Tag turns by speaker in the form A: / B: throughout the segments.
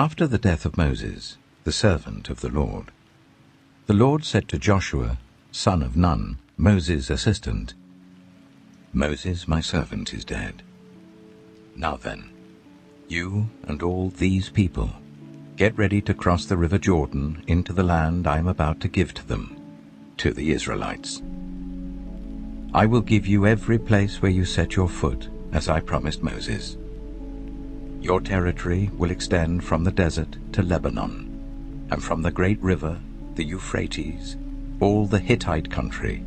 A: After the death of Moses, the servant of the Lord said to Joshua, son of Nun, Moses' assistant, "Moses, my servant, is dead. Now then, you and all these people, get ready to cross the river Jordan into the land I am about to give to them, to the Israelites. I will give you every place where you set your foot, as I promised Moses. Your territory will extend from the desert to Lebanon, and from the great river, the Euphrates, all the Hittite country,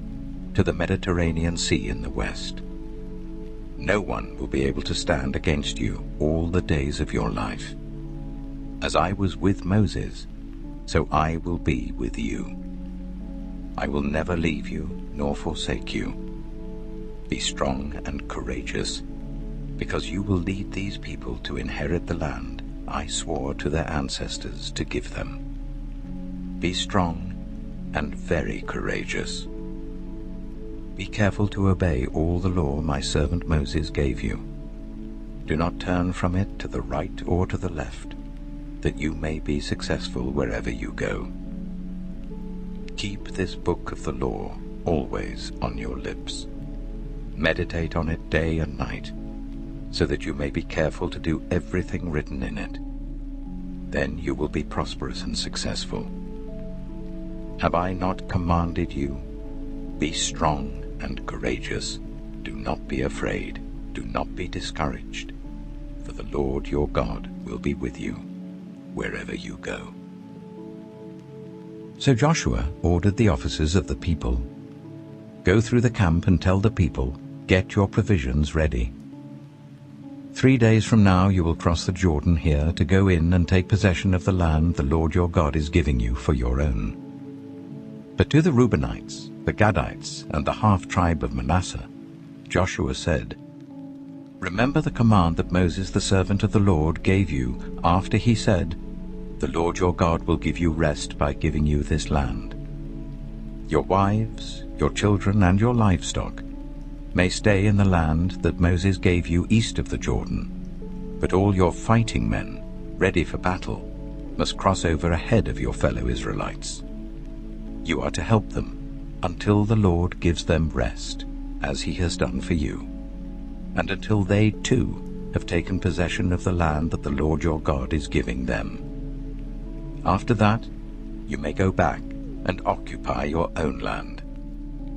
A: to the Mediterranean Sea in the west. No one will be able to stand against you all the days of your life. As I was with Moses, so I will be with you. I will never leave you nor forsake you. Be strong and courageous, because you will lead these people to inherit the land I swore to their ancestors to give them. Be strong and very courageous. Be careful to obey all the law my servant Moses gave you. Do not turn from it to the right or to the left, that you may be successful wherever you go. Keep this book of the law always on your lips. Meditate on it day and night, so that you may be careful to do everything written in it. Then you will be prosperous and successful. Have I not commanded you? Be strong and courageous. Do not be afraid. Do not be discouraged. For the Lord your God will be with you wherever you go." So Joshua ordered the officers of the people, "Go through the camp and tell the people, get your provisions ready. 3 days from now you will cross the Jordan here to go in and take possession of the land the Lord your God is giving you for your own. But to the Reubenites, the Gadites, and the half-tribe of Manasseh, Joshua said, Remember the command that Moses the servant of the Lord gave you after he said, The Lord your God will give you rest by giving you this land. Your wives, your children, and your livestock may stay in the land that Moses gave you east of the Jordan, but all your fighting men, ready for battle, must cross over ahead of your fellow Israelites. You are to help them until the Lord gives them rest, as he has done for you, and until they too have taken possession of the land that the Lord your God is giving them. After that, you may go back and occupy your own land,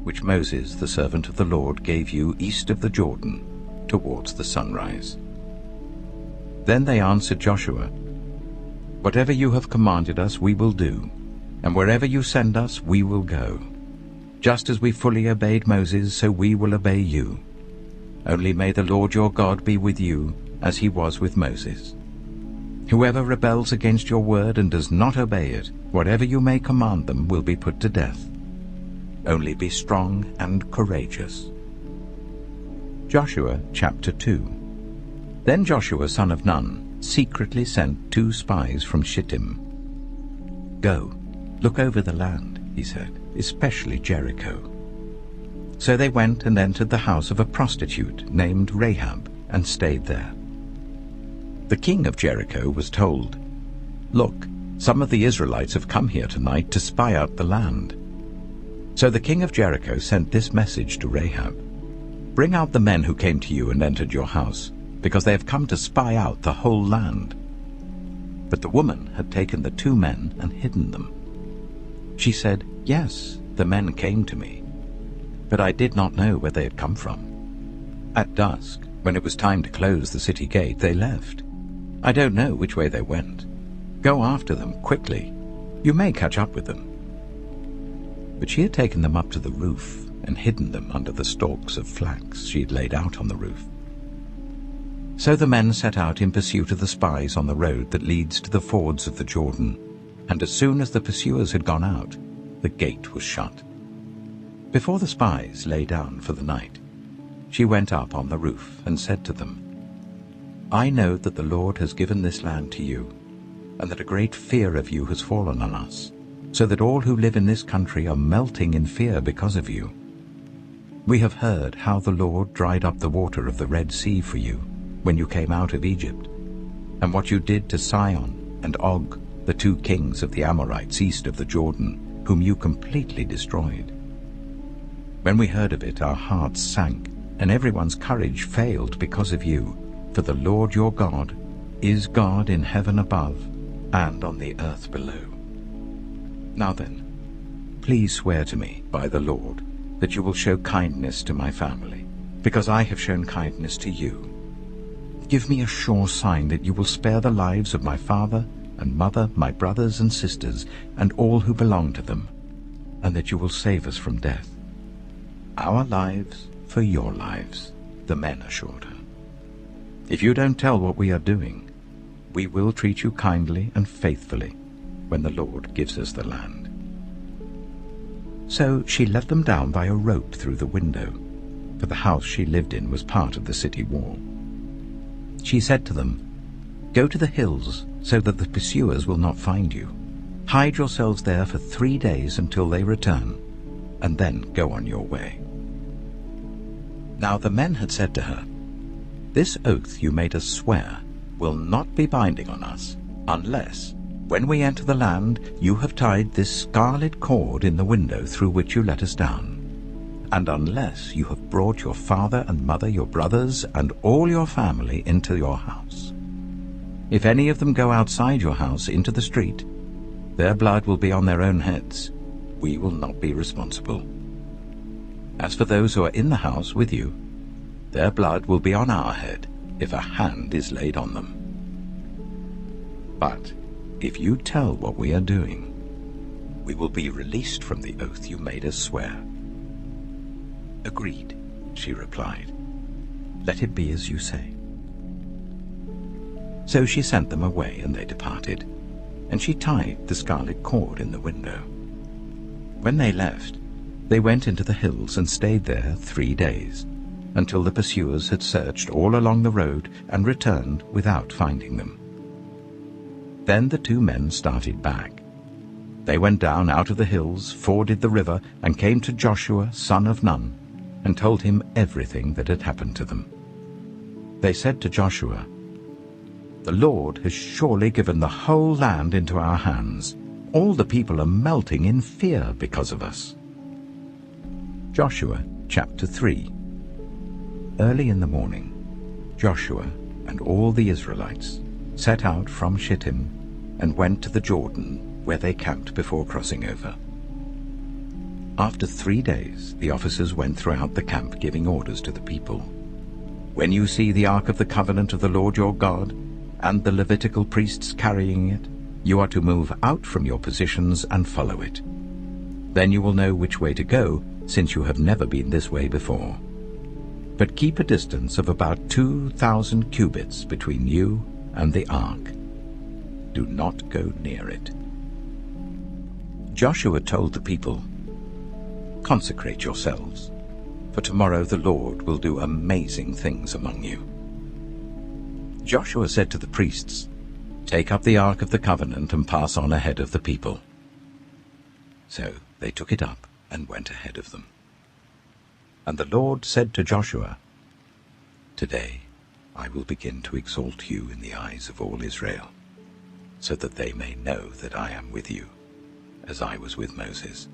A: which Moses, the servant of the Lord, gave you east of the Jordan, towards the sunrise." Then they answered Joshua, "Whatever you have commanded us we will do, and wherever you send us we will go. Just as we fully obeyed Moses, so we will obey you. Only may the Lord your God be with you, as he was with Moses. Whoever rebels against your word and does not obey it, whatever you may command them, will be put to death. Only be strong and courageous." Joshua chapter 2. Then Joshua son of Nun secretly sent 2 spies from Shittim. "Go, look over the land," he said, "especially Jericho." So they went and entered the house of a prostitute named Rahab and stayed there. The king of Jericho was told, "Look, some of the Israelites have come here tonight to spy out the land." So the king of Jericho sent this message to Rahab, "Bring out the men who came to you and entered your house, because they have come to spy out the whole land." But the woman had taken the 2 men and hidden them. She said, "Yes, the men came to me, but I did not know where they had come from. At dusk, when it was time to close the city gate, they left. I don't know which way they went. Go after them quickly. You may catch up with them." But she had taken them up to the roof and hidden them under the stalks of flax she had laid out on the roof. So the men set out in pursuit of the spies on the road that leads to the fords of the Jordan, and as soon as the pursuers had gone out, the gate was shut. Before the spies lay down for the night, she went up on the roof and said to them, "I know that the Lord has given this land to you, and that a great fear of you has fallen on us, so that all who live in this country are melting in fear because of you. We have heard how the Lord dried up the water of the Red Sea for you when you came out of Egypt, and what you did to Sihon and Og, the 2 kings of the Amorites east of the Jordan, whom you completely destroyed. When we heard of it, our hearts sank, and everyone's courage failed because of you, for the Lord your God is God in heaven above and on the earth below. Now then, please swear to me by the Lord that you will show kindness to my family, because I have shown kindness to you. Give me a sure sign that you will spare the lives of my father and mother, my brothers and sisters, and all who belong to them, and that you will save us from death. Our lives for your lives, the men assured her. If you don't tell what we are doing, we will treat you kindly and faithfully when the Lord gives us the land. So she let them down by a rope through the window, for the house she lived in was part of the city wall. She said to them, "Go to the hills so that the pursuers will not find you. Hide yourselves there for 3 days until they return, and then go on your way." Now the men had said to her, "This oath you made us swear will not be binding on us, unless, when we enter the land, you have tied this scarlet cord in the window through which you let us down, and unless you have brought your father and mother, your brothers, and all your family into your house. If any of them go outside your house into the street, their blood will be on their own heads. We will not be responsible. As for those who are in the house with you, their blood will be on our head if a hand is laid on them. But if you tell what we are doing, we will be released from the oath you made us swear." "Agreed," she replied. "Let it be as you say." So she sent them away, and they departed, and she tied the scarlet cord in the window. When they left, they went into the hills and stayed there 3 days, until the pursuers had searched all along the road and returned without finding them. Then the 2 men started back. They went down out of the hills, forded the river, and came to Joshua, son of Nun, and told him everything that had happened to them. They said to Joshua, "The Lord has surely given the whole land into our hands. All the people are melting in fear because of us." Joshua chapter 3. Early in the morning, Joshua and all the Israelites set out from Shittim and went to the Jordan, where they camped before crossing over. After 3 days, the officers went throughout the camp giving orders to the people. "When you see the Ark of the Covenant of the Lord your God, and the Levitical priests carrying it, you are to move out from your positions and follow it. Then you will know which way to go, since you have never been this way before. But keep a distance of about 2,000 cubits between you and the ark. Do not go near it." Joshua told the people, "Consecrate yourselves, for tomorrow the Lord will do amazing things among you." Joshua said to the priests, "Take up the Ark of the Covenant and pass on ahead of the people." So they took it up and went ahead of them. And the Lord said to Joshua, "Today I will begin to exalt you in the eyes of all Israel, so that they may know that I am with you, as I was with Moses.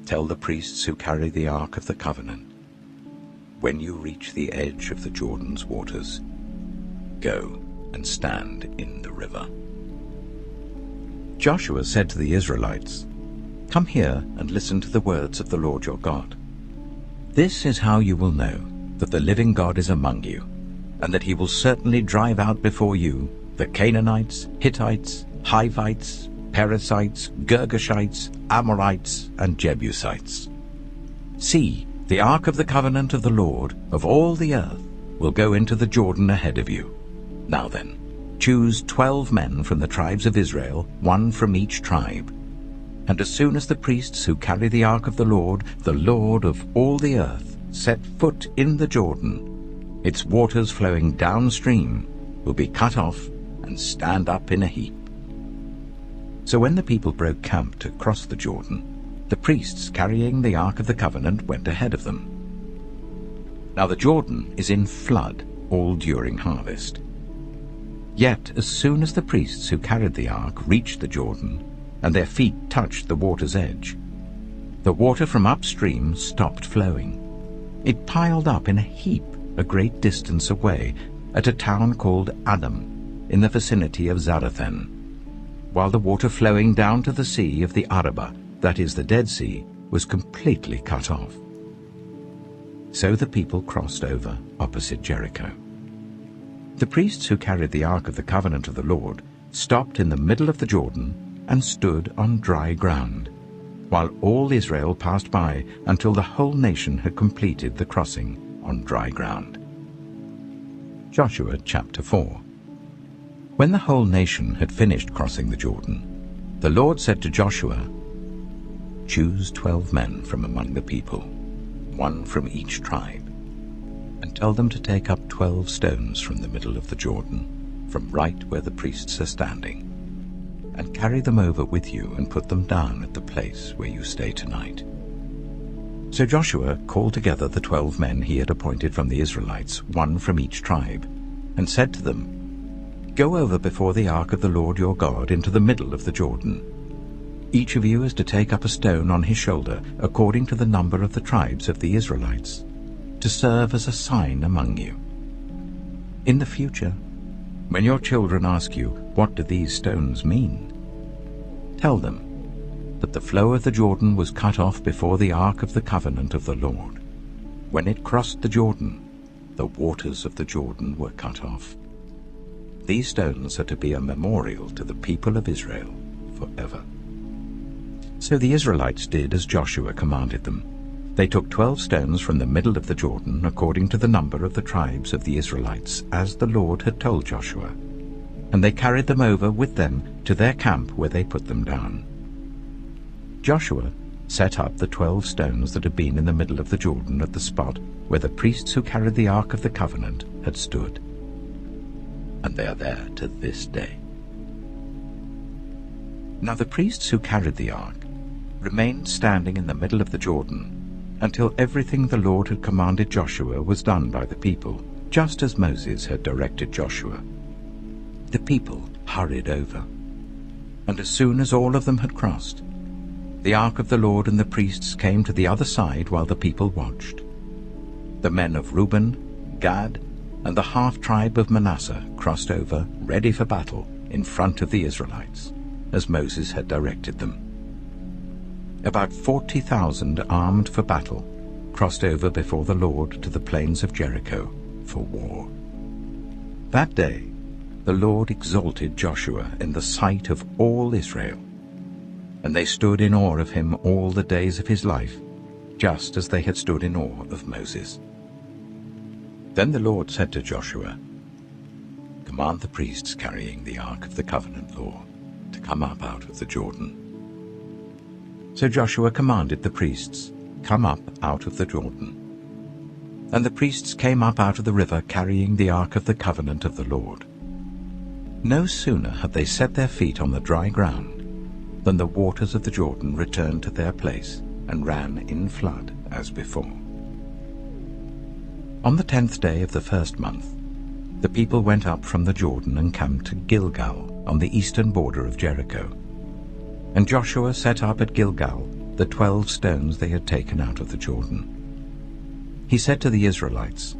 A: Tell the priests who carry the Ark of the Covenant, when you reach the edge of the Jordan's waters, go and stand in the river." Joshua said to the Israelites, "Come here and listen to the words of the Lord your God. This is how you will know that the living God is among you, and that he will certainly drive out before you the Canaanites, Hittites, Hivites, Perizzites, Girgashites, Amorites, and Jebusites. See, the Ark of the Covenant of the Lord of all the earth will go into the Jordan ahead of you. Now then, choose 12 men from the tribes of Israel, 1 from each tribe. And as soon as the priests who carry the Ark of the Lord of all the earth, set foot in the Jordan, its waters flowing downstream will be cut off and stand up in a heap." So when the people broke camp to cross the Jordan, the priests carrying the Ark of the Covenant went ahead of them. Now the Jordan is in flood all during harvest. Yet as soon as the priests who carried the ark reached the Jordan, and their feet touched the water's edge, the water from upstream stopped flowing. It piled up in a heap a great distance away at a town called Adam, in the vicinity of Zarethan, while the water flowing down to the sea of the Arabah, that is the Dead Sea, was completely cut off. So the people crossed over opposite Jericho. The priests who carried the Ark of the Covenant of the Lord stopped in the middle of the Jordan and stood on dry ground, while all Israel passed by until the whole nation had completed the crossing on dry ground. Joshua chapter 4. When the whole nation had finished crossing the Jordan, the Lord said to Joshua, "Choose 12 men from among the people, 1 from each tribe, and tell them to take up 12 stones from the middle of the Jordan, from right where the priests are standing, and carry them over with you and put them down at the place where you stay tonight." So Joshua called together the 12 men he had appointed from the Israelites, 1 from each tribe, and said to them, "Go over before the ark of the Lord your God into the middle of the Jordan. Each of you is to take up a stone on his shoulder, according to the number of the tribes of the Israelites, to serve as a sign among you. In the future, when your children ask you, 'What do these stones mean?' tell them that the flow of the Jordan was cut off before the ark of the covenant of the Lord. When it crossed the Jordan, the waters of the Jordan were cut off. These stones are to be a memorial to the people of Israel forever." So the Israelites did as Joshua commanded them. They took 12 stones from the middle of the Jordan, according to the number of the tribes of the Israelites, as the Lord had told Joshua, and they carried them over with them to their camp, where they put them down. Joshua set up the 12 stones that had been in the middle of the Jordan at the spot where the priests who carried the Ark of the Covenant had stood, and they are there to this day. Now the priests who carried the ark remained standing in the middle of the Jordan until everything the Lord had commanded Joshua was done by the people, just as Moses had directed Joshua. The people hurried over, and as soon as all of them had crossed, the ark of the Lord and the priests came to the other side while the people watched. The men of Reuben, Gad, and the half-tribe of Manasseh crossed over, ready for battle, in front of the Israelites, as Moses had directed them. About 40,000 armed for battle crossed over before the Lord to the plains of Jericho for war. That day the Lord exalted Joshua in the sight of all Israel, and they stood in awe of him all the days of his life, just as they had stood in awe of Moses. Then the Lord said to Joshua, "Command the priests carrying the Ark of the Covenant law to come up out of the Jordan." So Joshua commanded the priests, "Come up out of the Jordan." And the priests came up out of the river carrying the Ark of the Covenant of the Lord. No sooner had they set their feet on the dry ground than the waters of the Jordan returned to their place and ran in flood as before. On the 10th day of the first month, the people went up from the Jordan and camped to Gilgal on the eastern border of Jericho. And Joshua set up at Gilgal the 12 stones they had taken out of the Jordan. He said to the Israelites,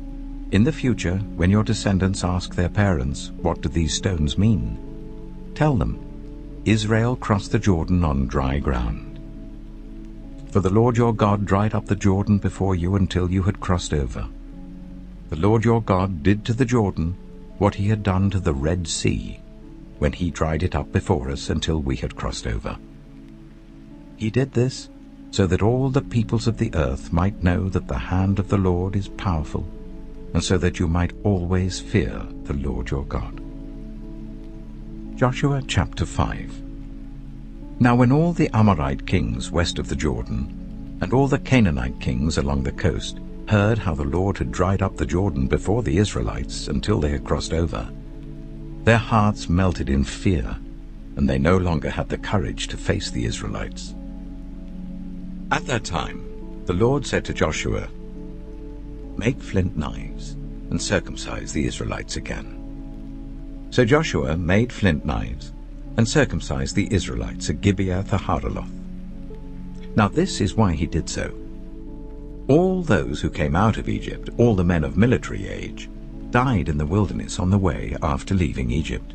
A: "In the future, when your descendants ask their parents, 'What do these stones mean?' tell them, 'Israel crossed the Jordan on dry ground.' For the Lord your God dried up the Jordan before you until you had crossed over. The Lord your God did to the Jordan what he had done to the Red Sea, when he dried it up before us until we had crossed over. He did this so that all the peoples of the earth might know that the hand of the Lord is powerful, and so that you might always fear the Lord your God." Joshua chapter 5. Now when all the Amorite kings west of the Jordan, and all the Canaanite kings along the coast, heard how the Lord had dried up the Jordan before the Israelites until they had crossed over, their hearts melted in fear, and they no longer had the courage to face the Israelites. At that time the Lord said to Joshua, "Make flint knives and circumcise the Israelites again." So Joshua made flint knives and circumcised the Israelites at Gibeah the Haaraloth. Now this is why he did so. All those who came out of Egypt, all the men of military age, died in the wilderness on the way after leaving Egypt.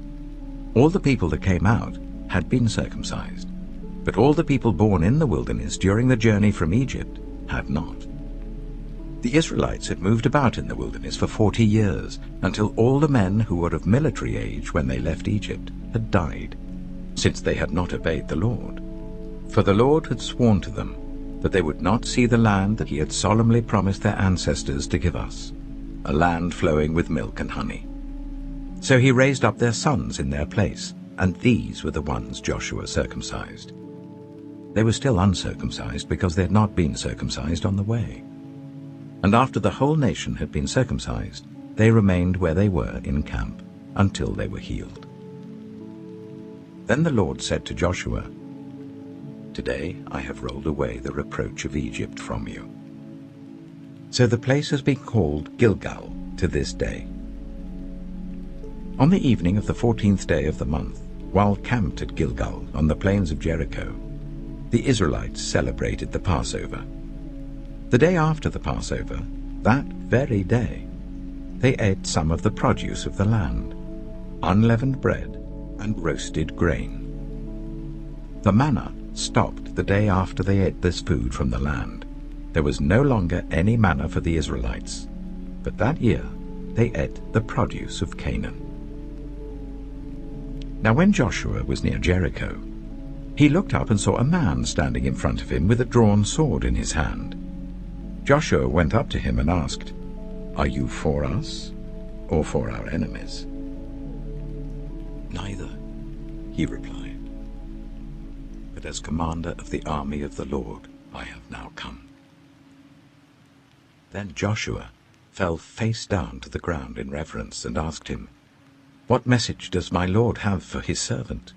A: All the people that came out had been circumcised, but all the people born in the wilderness during the journey from Egypt had not. The Israelites had moved about in the wilderness for 40 years, until all the men who were of military age when they left Egypt had died, since they had not obeyed the Lord. For the Lord had sworn to them that they would not see the land that he had solemnly promised their ancestors to give us, a land flowing with milk and honey. So he raised up their sons in their place, and these were the ones Joshua circumcised. They were still uncircumcised because they had not been circumcised on the way. And after the whole nation had been circumcised, they remained where they were in camp until they were healed. Then the Lord said to Joshua, "Today I have rolled away the reproach of Egypt from you." So the place has been called Gilgal to this day. On the evening of the 14th day of the month, while camped at Gilgal on the plains of Jericho, the Israelites celebrated the Passover. The day after the Passover, that very day, they ate some of the produce of the land, unleavened bread and roasted grain. The manna stopped the day after they ate this food from the land. There was no longer any manna for the Israelites, but that year they ate the produce of Canaan. Now when Joshua was near Jericho, he looked up and saw a man standing in front of him with a drawn sword in his hand. Joshua went up to him and asked, "Are you for us or for our enemies?" "Neither," he replied, "but as commander of the army of the Lord I have now come." Then Joshua fell face down to the ground in reverence and asked him, "What message does my Lord have for his servant?"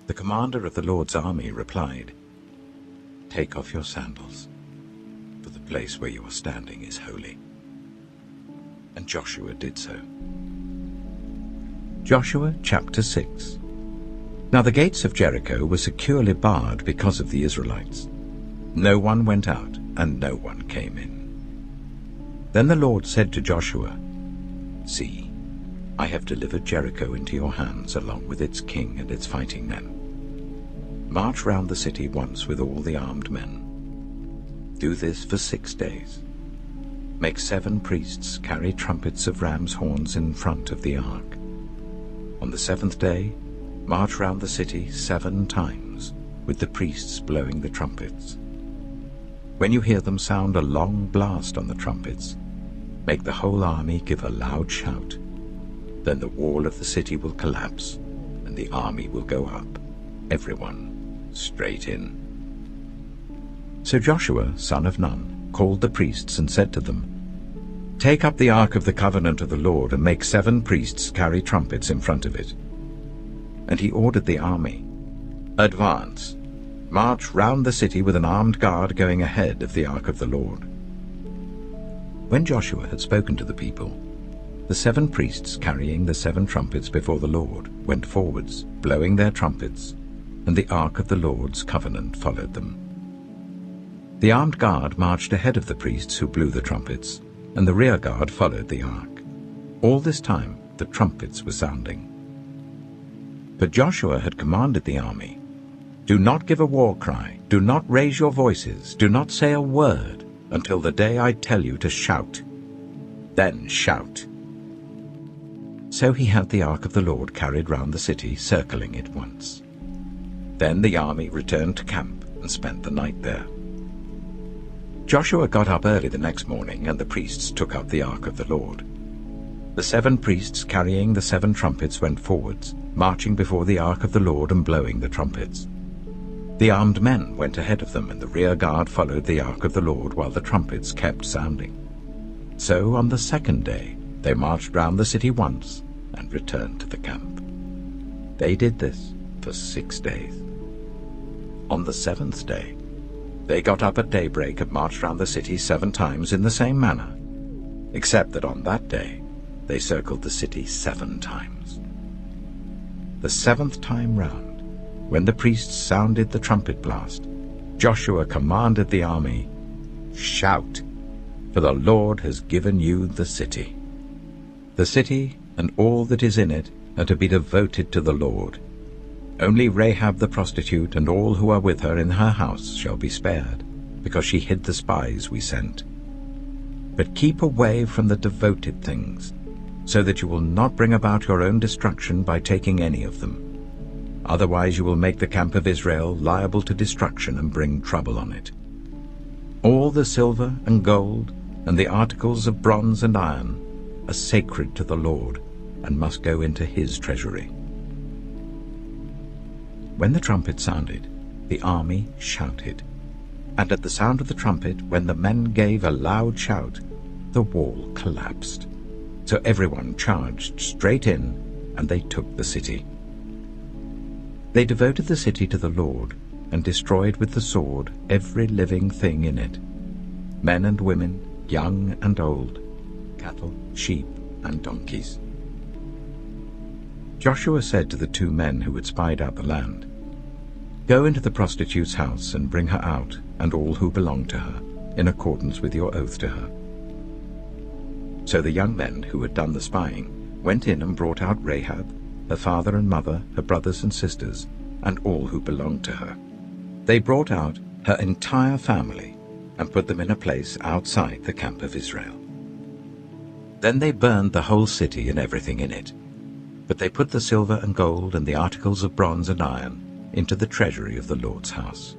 A: The commander of the Lord's army replied, "Take off your sandals, for the place where you are standing is holy." And Joshua did so. Joshua chapter 6. Now the gates of Jericho were securely barred because of the Israelites. No one went out and no one came in. Then the Lord said to Joshua, "See, I have delivered Jericho into your hands along with its king and its fighting men. March round the city once with all the armed men. Do this for 6 days. Make 7 priests carry trumpets of ram's horns in front of the ark. On the 7th day, march round the city 7 times, with the priests blowing the trumpets. When you hear them sound a long blast on the trumpets, make the whole army give a loud shout. Then the wall of the city will collapse, and the army will go up, everyone straight in." So Joshua, son of Nun, called the priests and said to them, "Take up the ark of the covenant of the Lord and make 7 priests carry trumpets in front of it." And he ordered the army, "Advance, march round the city with an armed guard going ahead of the ark of the Lord." When Joshua had spoken to the people, the 7 priests carrying the 7 trumpets before the Lord went forwards, blowing their trumpets, and the ark of the Lord's covenant followed them. The armed guard marched ahead of the priests who blew the trumpets, and the rear guard followed the ark. All this time the trumpets were sounding. But Joshua had commanded the army, "Do not give a war cry, do not raise your voices, do not say a word until the day I tell you to shout. Then shout." So he had the ark of the Lord carried round the city, circling it once. Then the army returned to camp and spent the night there. Joshua got up early the next morning, and the priests took up the ark of the Lord. The 7 priests carrying the 7 trumpets went forwards, marching before the ark of the Lord and blowing the trumpets. The armed men went ahead of them, and the rear guard followed the ark of the Lord while the trumpets kept sounding. So on the 2nd day they marched round the city once and returned to the camp. They did this for 6 days. On the 7th day they got up at daybreak and marched round the city 7 times in the same manner, except that on that day they circled the city 7 times. The 7th time round, when the priests sounded the trumpet blast, Joshua commanded the army, "Shout, for the Lord has given you the city. The city and all that is in it are to be devoted to the Lord. Only Rahab the prostitute and all who are with her in her house shall be spared, because she hid the spies we sent. But keep away from the devoted things, so that you will not bring about your own destruction by taking any of them. Otherwise you will make the camp of Israel liable to destruction and bring trouble on it. All the silver and gold and the articles of bronze and iron are sacred to the Lord and must go into his treasury." When the trumpet sounded, the army shouted. And at the sound of the trumpet, when the men gave a loud shout, the wall collapsed. So everyone charged straight in, and they took the city. They devoted the city to the Lord, and destroyed with the sword every living thing in it, men and women, young and old, cattle, sheep, and donkeys. Joshua said to the 2 men who had spied out the land, "Go into the prostitute's house and bring her out, and all who belong to her, in accordance with your oath to her." So the young men who had done the spying went in and brought out Rahab, her father and mother, her brothers and sisters, and all who belonged to her. They brought out her entire family and put them in a place outside the camp of Israel. Then they burned the whole city and everything in it. But they put the silver and gold and the articles of bronze and iron into the treasury of the Lord's house.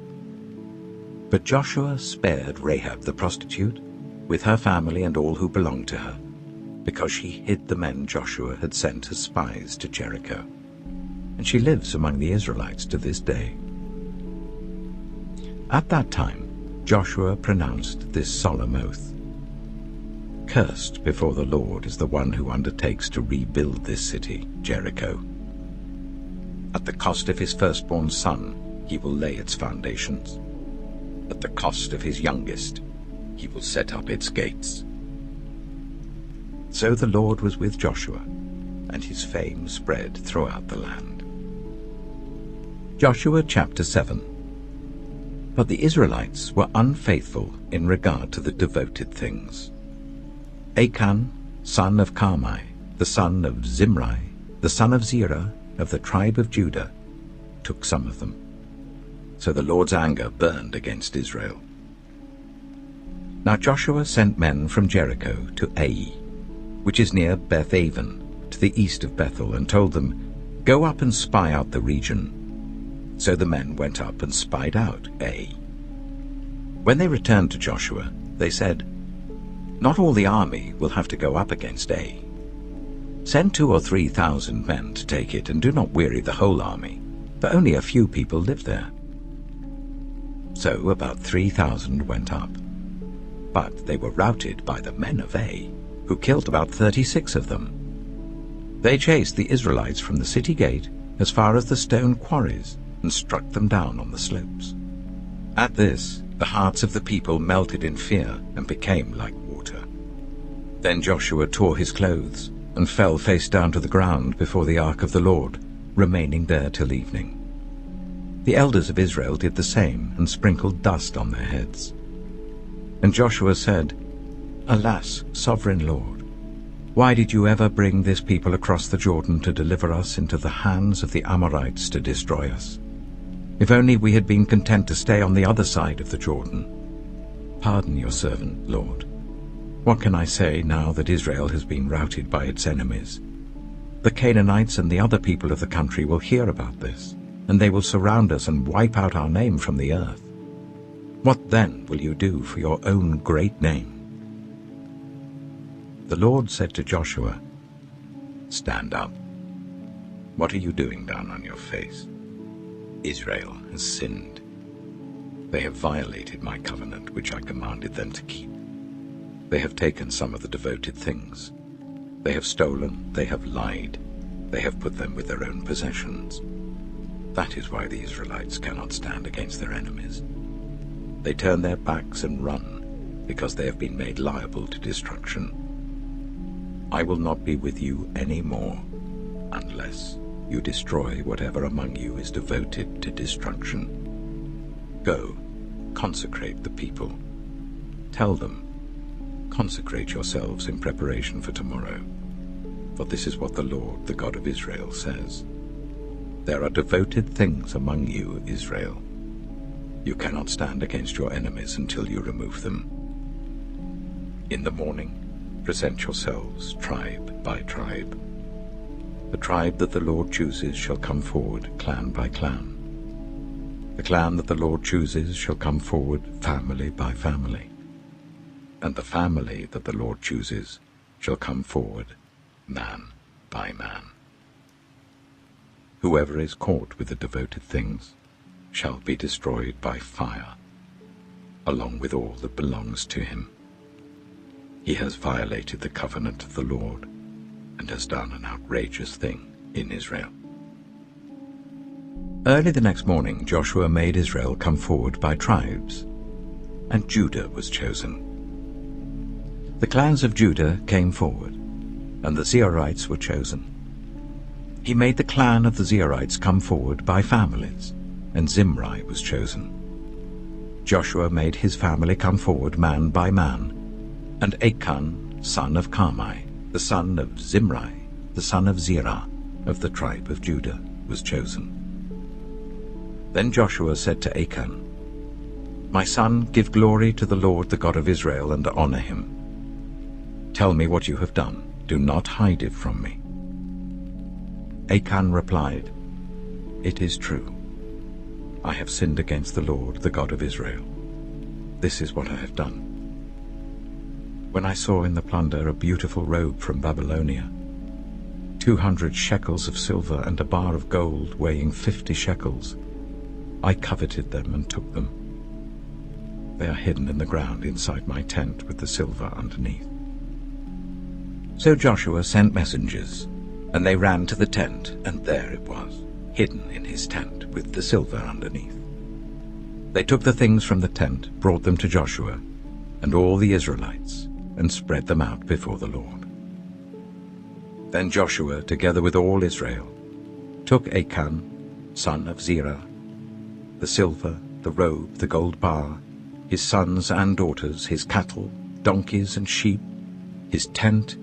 A: But Joshua spared Rahab the prostitute, with her family and all who belonged to her, because she hid the men Joshua had sent as spies to Jericho. And she lives among the Israelites to this day. At that time Joshua pronounced this solemn oath: "Cursed before the Lord is the one who undertakes to rebuild this city, Jericho. At the cost of his firstborn son he will lay its foundations. At the cost of his youngest he will set up its gates." So the Lord was with Joshua, and his fame spread throughout the land. Joshua chapter 7. But the Israelites were unfaithful in regard to the devoted things. Achan, son of Carmi, the son of Zimri, the son of Zerah, of the tribe of Judah, took some of them. So the Lord's anger burned against Israel. Now Joshua sent men from Jericho to Ai, which is near Beth-aven, to the east of Bethel, and told them, "Go up and spy out the region." So the men went up and spied out Ai. When they returned to Joshua, they said, "Not all the army will have to go up against Ai. Send 2,000 or 3,000 men to take it, and do not weary the whole army, for only a few people live there." So about 3,000 went up. But they were routed by the men of Ai, who killed about 36 of them. They chased the Israelites from the city gate as far as the stone quarries, and struck them down on the slopes. At this, the hearts of the people melted in fear and became like water. Then Joshua tore his clothes and fell face down to the ground before the ark of the Lord, remaining there till evening. The elders of Israel did the same and sprinkled dust on their heads. And Joshua said, "Alas, sovereign Lord, why did you ever bring this people across the Jordan to deliver us into the hands of the Amorites to destroy us? If only we had been content to stay on the other side of the Jordan. Pardon your servant, Lord. What can I say now that Israel has been routed by its enemies? The Canaanites and the other people of the country will hear about this, and they will surround us and wipe out our name from the earth. What then will you do for your own great name?" The Lord said to Joshua, "Stand up. What are you doing down on your face? Israel has sinned. They have violated my covenant which I commanded them to keep. They have taken some of the devoted things. They have stolen, they have lied, they have put them with their own possessions. That is why the Israelites cannot stand against their enemies. They turn their backs and run, because they have been made liable to destruction. I will not be with you any more, unless you destroy whatever among you is devoted to destruction. Go, consecrate the people. Tell them, consecrate yourselves in preparation for tomorrow. For this is what the Lord, the God of Israel, says. There are devoted things among you, Israel. You cannot stand against your enemies until you remove them. In the morning, present yourselves tribe by tribe. The tribe that the Lord chooses shall come forward, clan by clan. The clan that the Lord chooses shall come forward, family by family. And the family that the Lord chooses shall come forward, man by man. Whoever is caught with the devoted things shall be destroyed by fire, along with all that belongs to him. He has violated the covenant of the Lord, and has done an outrageous thing in Israel. Early the next morning Joshua made Israel come forward by tribes, and Judah was chosen. The clans of Judah came forward, and the Israelites were chosen. He made the clan of the Israelites come forward by families, and Zimri was chosen. Joshua made his family come forward man by man, and Achan, son of Carmi, the son of Zimri, the son of Zerah, of the tribe of Judah, was chosen. Then Joshua said to Achan, My son, give glory to the Lord, the God of Israel, and honor him. Tell me what you have done. Do not hide it from me. Achan replied, It is true. I have sinned against the Lord, the God of Israel. This is what I have done. When I saw in the plunder a beautiful robe from Babylonia, 200 shekels of silver and a bar of gold weighing 50 shekels, I coveted them and took them. They are hidden in the ground inside my tent with the silver underneath. So Joshua sent messengers, and they ran to the tent, and there it was, hidden in his tent with the silver underneath. They took the things from the tent, brought them to Joshua and all the Israelites, and spread them out before the Lord. Then Joshua, together with all Israel, took Achan, son of Zerah, the silver, the robe, the gold bar, his sons and daughters, his cattle, donkeys and sheep, his tent,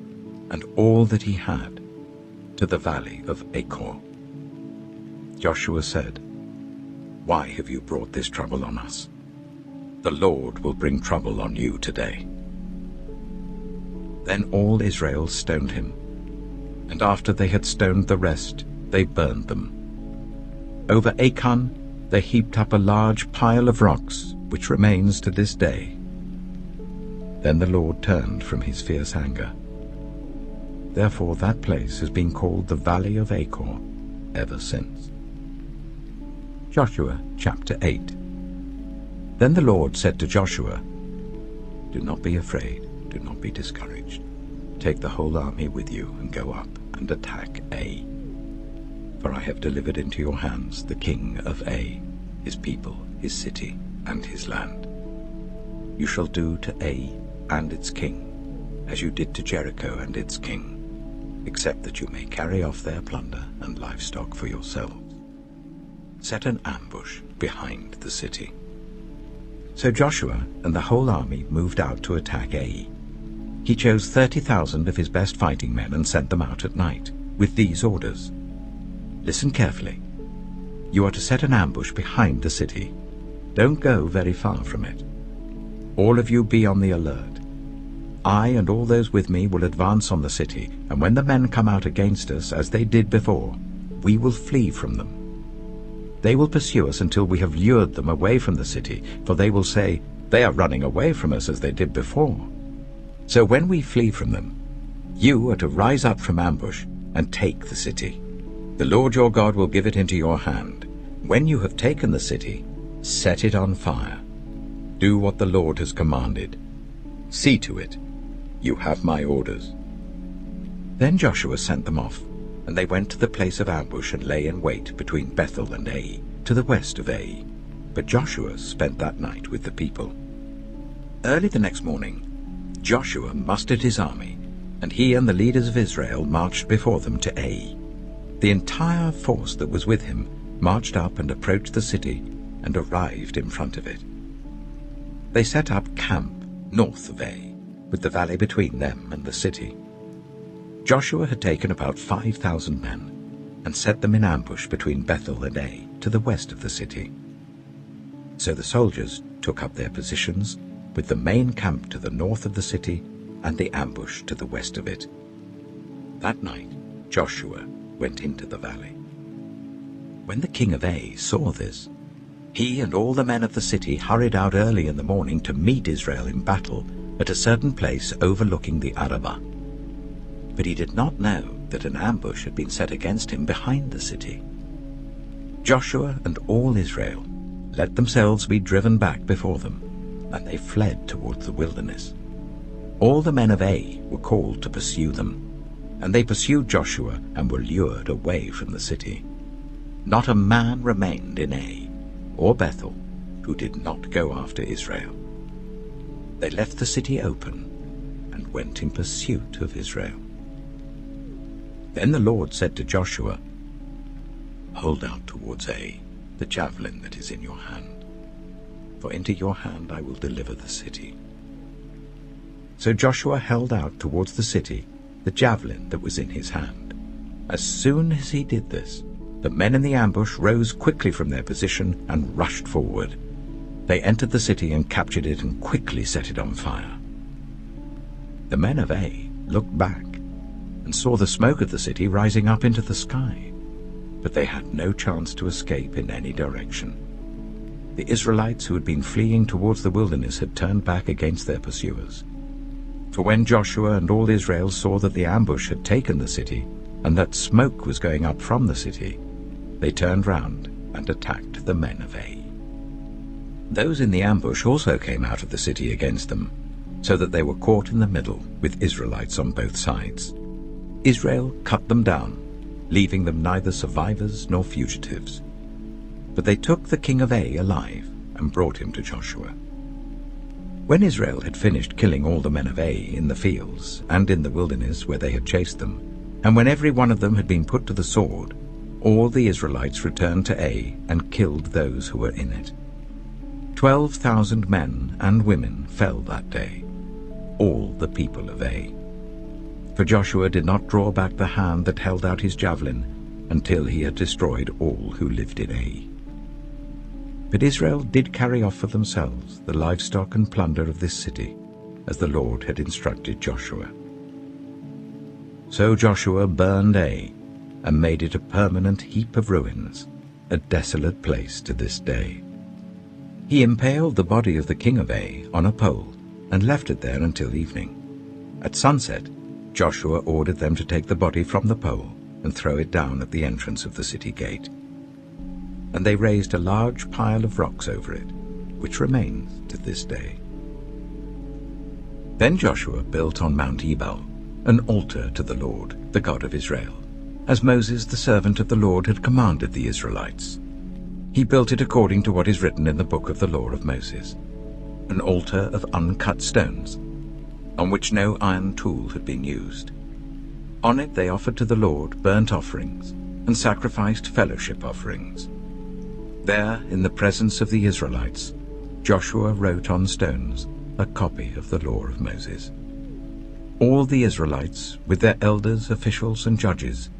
A: and all that he had, to the valley of Achor. Joshua said, Why have you brought this trouble on us? The Lord will bring trouble on you today. Then all Israel stoned him, and after they had stoned the rest, they burned them. Over Achan they heaped up a large pile of rocks, which remains to this day. Then the Lord turned from his fierce anger. Therefore that place has been called the Valley of Achor ever since. Joshua chapter 8. Then the Lord said to Joshua, Do not be afraid, do not be discouraged. Take the whole army with you and go up and attack Ai. For I have delivered into your hands the king of Ai, his people, his city, and his land. You shall do to Ai and its king as you did to Jericho and its king, except that you may carry off their plunder and livestock for yourselves. Set an ambush behind the city. So Joshua and the whole army moved out to attack Ai. He chose 30,000 of his best fighting men and sent them out at night, with these orders. Listen carefully. You are to set an ambush behind the city. Don't go very far from it. All of you be on the alert. I and all those with me will advance on the city, and when the men come out against us, as they did before, we will flee from them. They will pursue us until we have lured them away from the city, for they will say, They are running away from us as they did before. So when we flee from them, you are to rise up from ambush and take the city. The Lord your God will give it into your hand. When you have taken the city, set it on fire. Do what the Lord has commanded. See to it. You have my orders. Then Joshua sent them off, and they went to the place of ambush and lay in wait between Bethel and Ai, to the west of Ai. But Joshua spent that night with the people. Early the next morning, Joshua mustered his army and he and the leaders of Israel marched before them to Ai. The entire force that was with him marched up and approached the city and arrived in front of it. They set up camp north of Ai, with the valley between them and the city. Joshua had taken about 5,000 men and set them in ambush between Bethel and Ai to the west of the city. So the soldiers took up their positions, with the main camp to the north of the city and the ambush to the west of it. That night Joshua went into the valley. When the king of Ai saw this, he and all the men of the city hurried out early in the morning to meet Israel in battle at a certain place overlooking the Arabah. But he did not know that an ambush had been set against him behind the city. Joshua and all Israel let themselves be driven back before them, and they fled towards the wilderness. All the men of Ai were called to pursue them, and they pursued Joshua and were lured away from the city. Not a man remained in Ai or Bethel who did not go after Israel. They left the city open and went in pursuit of Israel. Then the Lord said to Joshua, "Hold out towards Ai the javelin that is in your hand, for into your hand I will deliver the city." So Joshua held out towards the city the javelin that was in his hand. As soon as he did this, the men in the ambush rose quickly from their position and rushed forward. They entered the city and captured it and quickly set it on fire. The men of Ai looked back and saw the smoke of the city rising up into the sky, but they had no chance to escape in any direction. The Israelites who had been fleeing towards the wilderness had turned back against their pursuers. For when Joshua and all Israel saw that the ambush had taken the city, and that smoke was going up from the city, they turned round and attacked the men of Ai. Those in the ambush also came out of the city against them, so that they were caught in the middle with Israelites on both sides. Israel cut them down, leaving them neither survivors nor fugitives. But they took the king of Ai alive and brought him to Joshua. When Israel had finished killing all the men of Ai in the fields and in the wilderness where they had chased them, and when every one of them had been put to the sword, all the Israelites returned to Ai and killed those who were in it. 12,000 men and women fell that day, all the people of Ai. For Joshua did not draw back the hand that held out his javelin until he had destroyed all who lived in Ai. But Israel did carry off for themselves the livestock and plunder of this city, as the Lord had instructed Joshua. So Joshua burned Ai and made it a permanent heap of ruins, a desolate place to this day. He impaled the body of the king of Ai on a pole and left it there until evening. At sunset, Joshua ordered them to take the body from the pole and throw it down at the entrance of the city gate. And they raised a large pile of rocks over it, which remains to this day. Then Joshua built on Mount Ebal an altar to the Lord, the God of Israel, as Moses the servant of the Lord had commanded the Israelites. He built it according to what is written in the book of the law of Moses, an altar of uncut stones, on which no iron tool had been used. On it they offered to the Lord burnt offerings and sacrificed fellowship offerings. There, in the presence of the Israelites, Joshua wrote on stones a copy of the law of Moses. All the Israelites, with their elders, officials, and judges,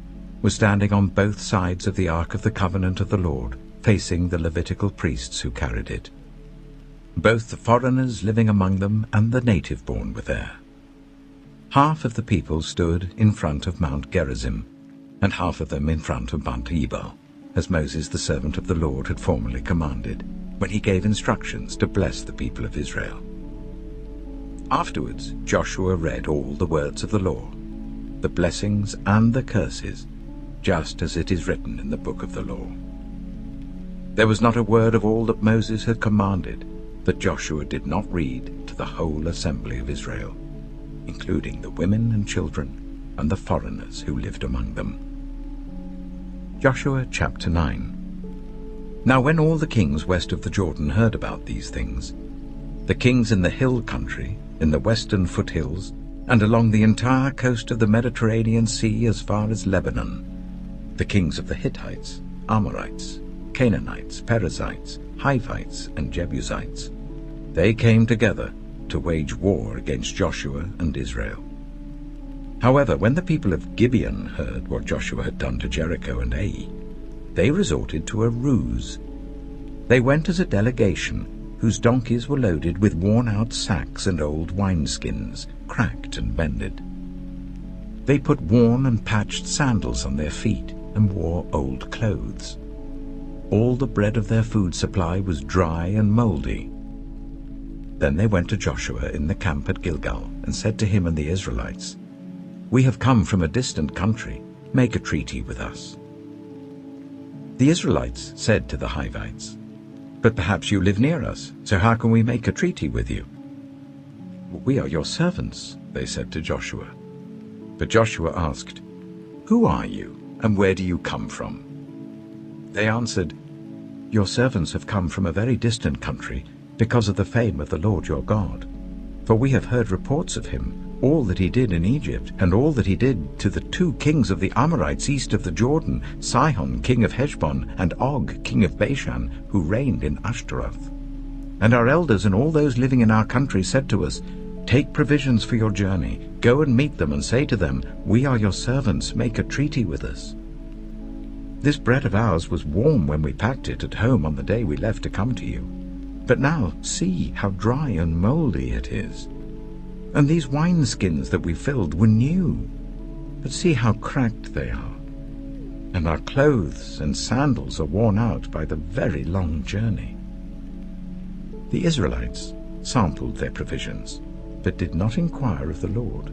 A: were standing on both sides of the Ark of the Covenant of the Lord, facing the Levitical priests who carried it. Both the foreigners living among them and the native-born were there. Half of the people stood in front of Mount Gerizim, and half of them in front of Mount Ebal, as Moses the servant of the Lord had formerly commanded, when he gave instructions to bless the people of Israel. Afterwards Joshua read all the words of the law, the blessings and the curses, just as it is written in the book of the law. There was not a word of all that Moses had commanded that Joshua did not read to the whole assembly of Israel, including the women and children and the foreigners who lived among them. Joshua chapter 9. Now when all the kings west of the Jordan heard about these things, the kings in the hill country, in the western foothills, and along the entire coast of the Mediterranean Sea as far as Lebanon, the kings of the Hittites, Amorites, Canaanites, Perizzites, Hivites, and Jebusites. They came together to wage war against Joshua and Israel. However, when the people of Gibeon heard what Joshua had done to Jericho and Ai, they resorted to a ruse. They went as a delegation whose donkeys were loaded with worn-out sacks and old wineskins, cracked and mended. They put worn and patched sandals on their feet and wore old clothes. All the bread of their food supply was dry and mouldy. Then they went to Joshua in the camp at Gilgal and said to him and the Israelites, "We have come from a distant country. Make a treaty with us." The Israelites said to the Hivites, "But perhaps you live near us, so how can we make a treaty with you?" "We are your servants," they said to Joshua. But Joshua asked, "Who are you, and where do you come from?" They answered, "Your servants have come from a very distant country because of the fame of the Lord your God. For we have heard reports of him, all that he did in Egypt, and all that he did to the 2 kings of the Amorites east of the Jordan, Sihon king of Heshbon, and Og king of Bashan, who reigned in Ashtaroth. And our elders and all those living in our country said to us, 'Take provisions for your journey, go and meet them and say to them, "We are your servants, make a treaty with us." This bread of ours was warm when we packed it at home on the day we left to come to you. But now see how dry and mouldy it is. And these wineskins that we filled were new, but see how cracked they are. And our clothes and sandals are worn out by the very long journey." The Israelites sampled their provisions, but did not inquire of the Lord.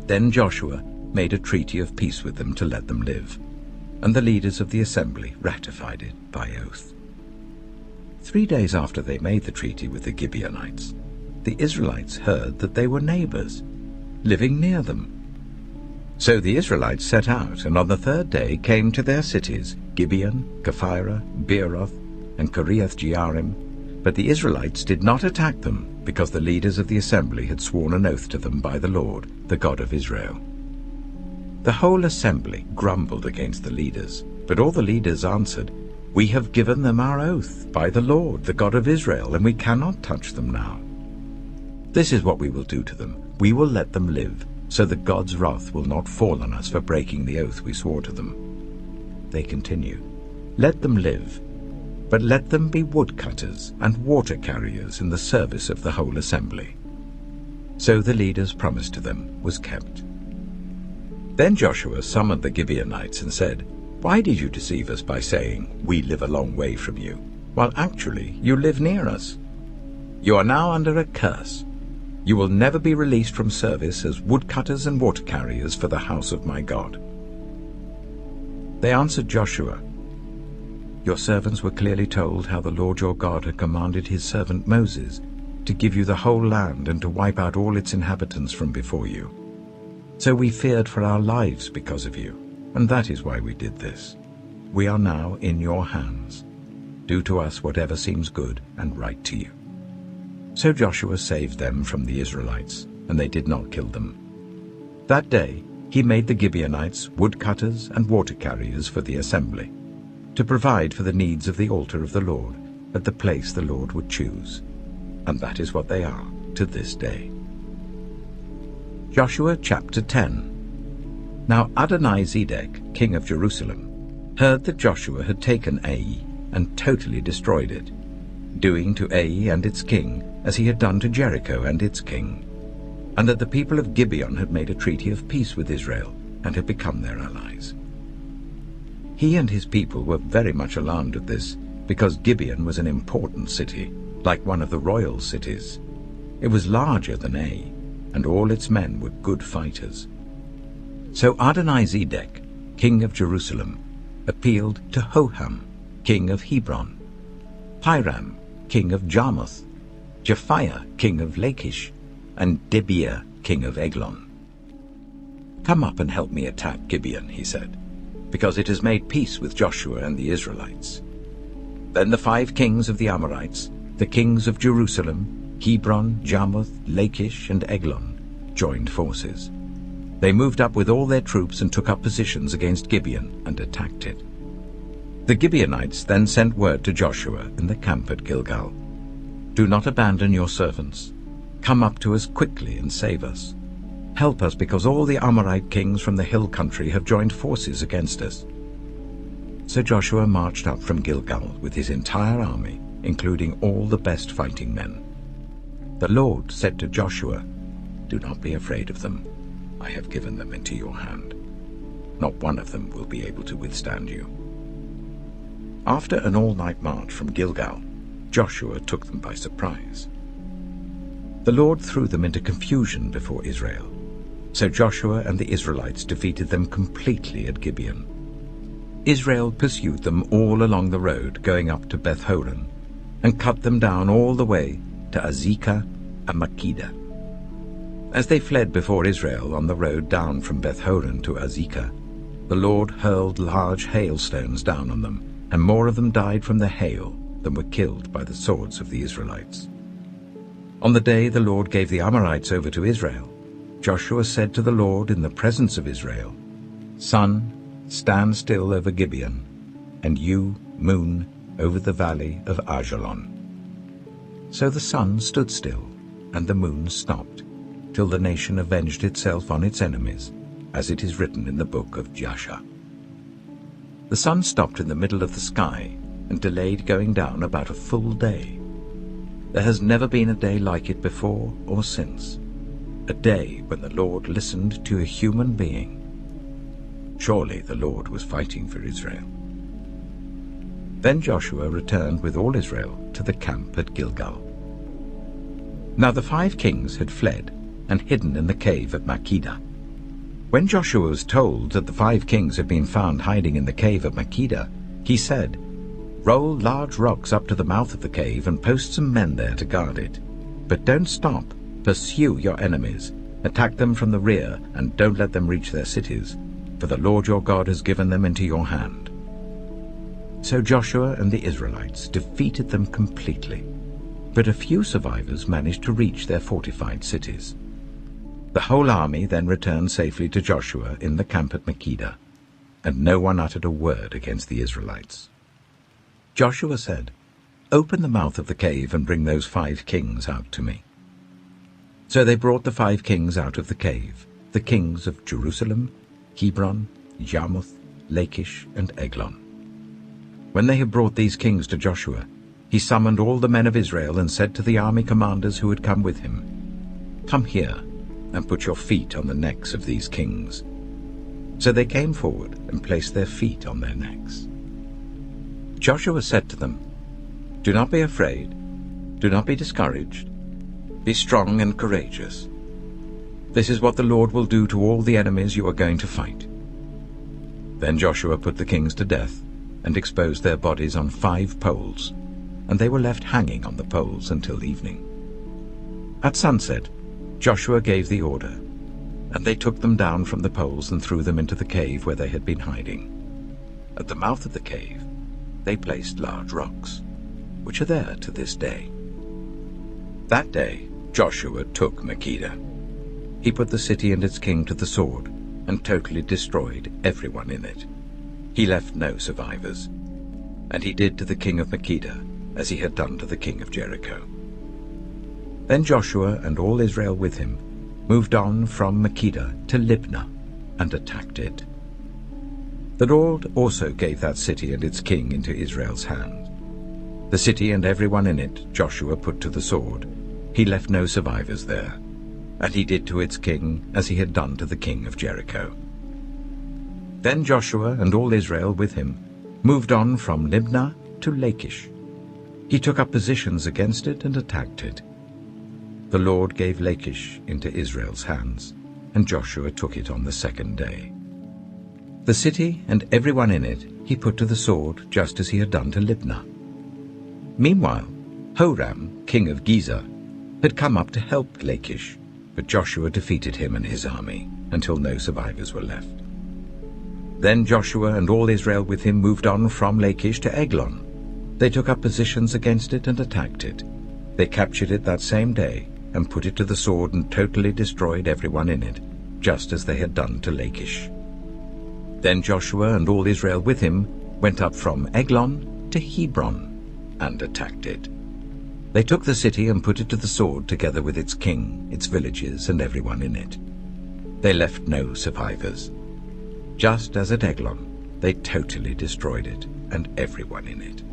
A: Then Joshua made a treaty of peace with them to let them live, and the leaders of the assembly ratified it by oath. 3 days after they made the treaty with the Gibeonites, the Israelites heard that they were neighbors, living near them. So the Israelites set out, and on the 3rd day came to their cities, Gibeon, Kephirah, Beeroth, and Kiriath-Jearim. But the Israelites did not attack them, because the leaders of the assembly had sworn an oath to them by the Lord, the God of Israel. The whole assembly grumbled against the leaders, but all the leaders answered, "We have given them our oath by the Lord, the God of Israel, and we cannot touch them now. This is what we will do to them. We will let them live, so that God's wrath will not fall on us for breaking the oath we swore to them." They continued, "Let them live, but let them be woodcutters and water carriers in the service of the whole assembly." So the leader's promise to them was kept. Then Joshua summoned the Gibeonites and said, "Why did you deceive us by saying, 'We live a long way from you,' while actually you live near us? You are now under a curse. You will never be released from service as woodcutters and water carriers for the house of my God." They answered Joshua, "Your servants were clearly told how the Lord your God had commanded his servant Moses to give you the whole land and to wipe out all its inhabitants from before you. So we feared for our lives because of you, and that is why we did this. We are now in your hands. Do to us whatever seems good and right to you." So Joshua saved them from the Israelites, and they did not kill them. That day he made the Gibeonites woodcutters and water carriers for the assembly, to provide for the needs of the altar of the Lord at the place the Lord would choose. And that is what they are to this day. Joshua chapter 10. Now Adoni-Zedek, king of Jerusalem, heard that Joshua had taken Ai and totally destroyed it, doing to Ai and its king as he had done to Jericho and its king, and that the people of Gibeon had made a treaty of peace with Israel and had become their allies. He and his people were very much alarmed at this, because Gibeon was an important city, like one of the royal cities. It was larger than Ai, and all its men were good fighters. So Adoni-Zedek, king of Jerusalem, appealed to Hoham, king of Hebron, Piram, king of Jarmuth, Japhiah, king of Lachish, and Debir, king of Eglon. "Come up and help me attack Gibeon," he said, "because it has made peace with Joshua and the Israelites." Then the 5 kings of the Amorites, the kings of Jerusalem, Hebron, Jarmuth, Lachish, and Eglon, joined forces. They moved up with all their troops and took up positions against Gibeon and attacked it. The Gibeonites then sent word to Joshua in the camp at Gilgal, "Do not abandon your servants. Come up to us quickly and save us. Help us, because all the Amorite kings from the hill country have joined forces against us." So Joshua marched up from Gilgal with his entire army, including all the best fighting men. The Lord said to Joshua, "Do not be afraid of them. I have given them into your hand. Not one of them will be able to withstand you." After an all-night march from Gilgal, Joshua took them by surprise. The Lord threw them into confusion before Israel. So Joshua and the Israelites defeated them completely at Gibeon. Israel pursued them all along the road going up to Beth-horon, and cut them down all the way to Azekah and Makkedah. As they fled before Israel on the road down from Beth-horon to Azekah, the Lord hurled large hailstones down on them, and more of them died from the hail than were killed by the swords of the Israelites. On the day the Lord gave the Amorites over to Israel, Joshua said to the Lord in the presence of Israel, "Sun, stand still over Gibeon, and you, moon, over the valley of Ajalon." So the sun stood still, and the moon stopped, till the nation avenged itself on its enemies, as it is written in the book of Jasher. The sun stopped in the middle of the sky and delayed going down about a full day. There has never been a day like it before or since, a day when the Lord listened to a human being. Surely the Lord was fighting for Israel. Then Joshua returned with all Israel to the camp at Gilgal. Now the 5 kings had fled and hidden in the cave at Makkedah. When Joshua was told that the 5 kings had been found hiding in the cave at Makkedah, he said, "Roll large rocks up to the mouth of the cave and post some men there to guard it. But don't stop. Pursue your enemies. Attack them from the rear, and don't let them reach their cities, for the Lord your God has given them into your hand." So Joshua and the Israelites defeated them completely, but a few survivors managed to reach their fortified cities. The whole army then returned safely to Joshua in the camp at Makkedah, and no one uttered a word against the Israelites. Joshua said, "Open the mouth of the cave and bring those 5 kings out to me." So they brought the 5 kings out of the cave, the kings of Jerusalem, Hebron, Jarmuth, Lachish, and Eglon. When they had brought these kings to Joshua, he summoned all the men of Israel and said to the army commanders who had come with him, "Come here and put your feet on the necks of these kings." So they came forward and placed their feet on their necks. Joshua said to them, "Do not be afraid, do not be discouraged. Be strong and courageous. This is what the Lord will do to all the enemies you are going to fight." Then Joshua put the kings to death and exposed their bodies on 5 poles, and they were left hanging on the poles until evening. At sunset, Joshua gave the order, and they took them down from the poles and threw them into the cave where they had been hiding. At the mouth of the cave, they placed large rocks, which are there to this day. That day, Joshua took Makkedah. He put the city and its king to the sword and totally destroyed everyone in it. He left no survivors, and he did to the king of Makkedah as he had done to the king of Jericho. Then Joshua and all Israel with him moved on from Makkedah to Libnah and attacked it. The Lord also gave that city and its king into Israel's hand. The city and everyone in it Joshua put to the sword. He left no survivors there, and he did to its king as he had done to the king of Jericho. Then Joshua and all Israel with him moved on from Libnah to Lachish. He took up positions against it and attacked it. The Lord gave Lachish into Israel's hands, and Joshua took it on the 2nd day. The city and everyone in it he put to the sword, just as he had done to Libnah. Meanwhile, Horam, king of Gezer, had come up to help Lachish, but Joshua defeated him and his army until no survivors were left. Then Joshua and all Israel with him moved on from Lachish to Eglon. They took up positions against it and attacked it. They captured it that same day and put it to the sword and totally destroyed everyone in it, just as they had done to Lachish. Then Joshua and all Israel with him went up from Eglon to Hebron and attacked it. They took the city and put it to the sword together with its king, its villages, and everyone in it. They left no survivors. Just as at Eglon, they totally destroyed it and everyone in it.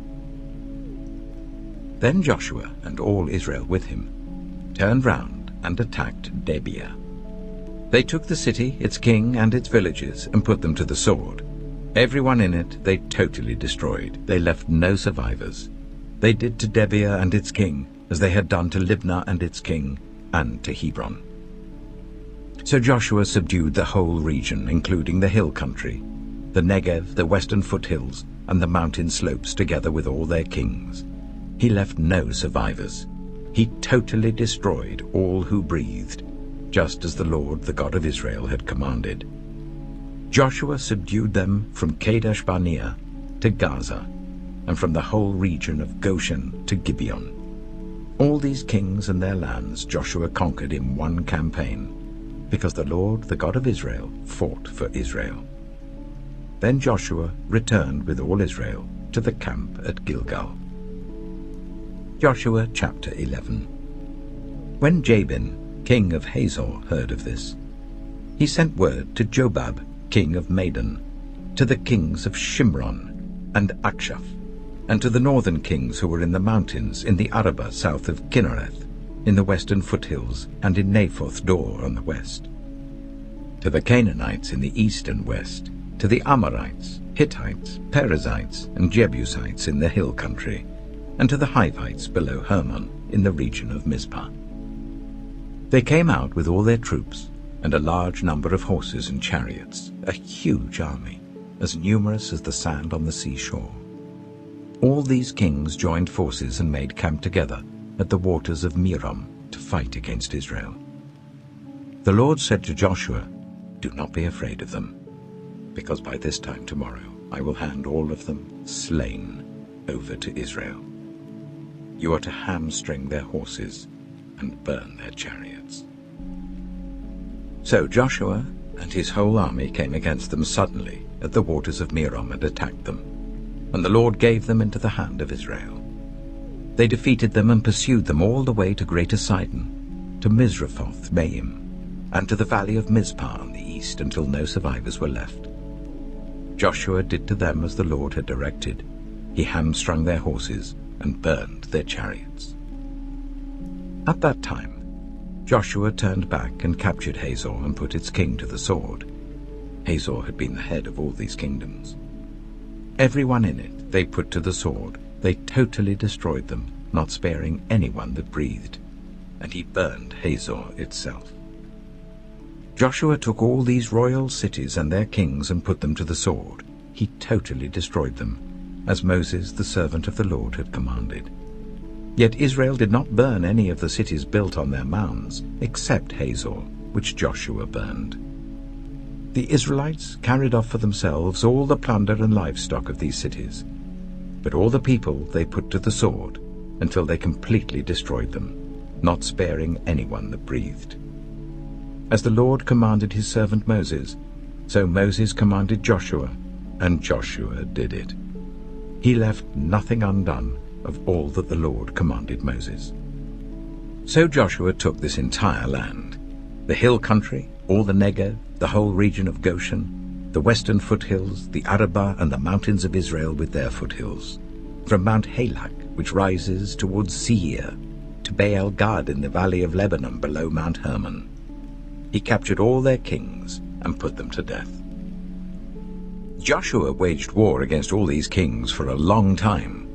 A: Then Joshua and all Israel with him turned round and attacked Debir. They took the city, its king, and its villages, and put them to the sword. Everyone in it they totally destroyed. They left no survivors. They did to Debir and its king as they had done to Libnah and its king, and to Hebron. So Joshua subdued the whole region, including the hill country, the Negev, the western foothills, and the mountain slopes, together with all their kings. He left no survivors. He totally destroyed all who breathed, just as the Lord, the God of Israel, had commanded. Joshua subdued them from Kadesh Barnea to Gaza, and from the whole region of Goshen to Gibeon. All these kings and their lands Joshua conquered in one campaign, because the Lord, the God of Israel, fought for Israel. Then Joshua returned with all Israel to the camp at Gilgal. Joshua chapter 11. When Jabin, king of Hazor, heard of this, he sent word to Jobab, king of Madon, to the kings of Shimron and Akshaph, and to the northern kings who were in the mountains, in the Arabah south of Kinnereth, in the western foothills, and in Naphoth Dor on the west, to the Canaanites in the east and west, to the Amorites, Hittites, Perizzites, and Jebusites in the hill country, and to the Hivites below Hermon in the region of Mizpah. They came out with all their troops, and a large number of horses and chariots, a huge army, as numerous as the sand on the seashore. All these kings joined forces and made camp together at the waters of Merom to fight against Israel. The Lord said to Joshua, "Do not be afraid of them, because by this time tomorrow I will hand all of them slain over to Israel. You are to hamstring their horses and burn their chariots." So Joshua and his whole army came against them suddenly at the waters of Merom and attacked them, and the Lord gave them into the hand of Israel. They defeated them and pursued them all the way to Greater Sidon, to Misrephoth-Maim, and to the valley of Mizpah on the east, until no survivors were left. Joshua did to them as the Lord had directed. He hamstrung their horses and burned their chariots. At that time, Joshua turned back and captured Hazor and put its king to the sword. Hazor had been the head of all these kingdoms. Everyone in it they put to the sword. They totally destroyed them, not sparing anyone that breathed, and he burned Hazor itself. Joshua took all these royal cities and their kings and put them to the sword. He totally destroyed them, as Moses, the servant of the Lord, had commanded. Yet Israel did not burn any of the cities built on their mounds, except Hazor, which Joshua burned. The Israelites carried off for themselves all the plunder and livestock of these cities, but all the people they put to the sword, until they completely destroyed them, not sparing anyone that breathed. As the Lord commanded his servant Moses, so Moses commanded Joshua, and Joshua did it. He left nothing undone of all that the Lord commanded Moses. So Joshua took this entire land, the hill country, all the Negev, the whole region of Goshen, the western foothills, the Arabah, and the mountains of Israel with their foothills, from Mount Halak, which rises towards Seir, to Baal-Gad in the valley of Lebanon below Mount Hermon. He captured all their kings and put them to death. Joshua waged war against all these kings for a long time.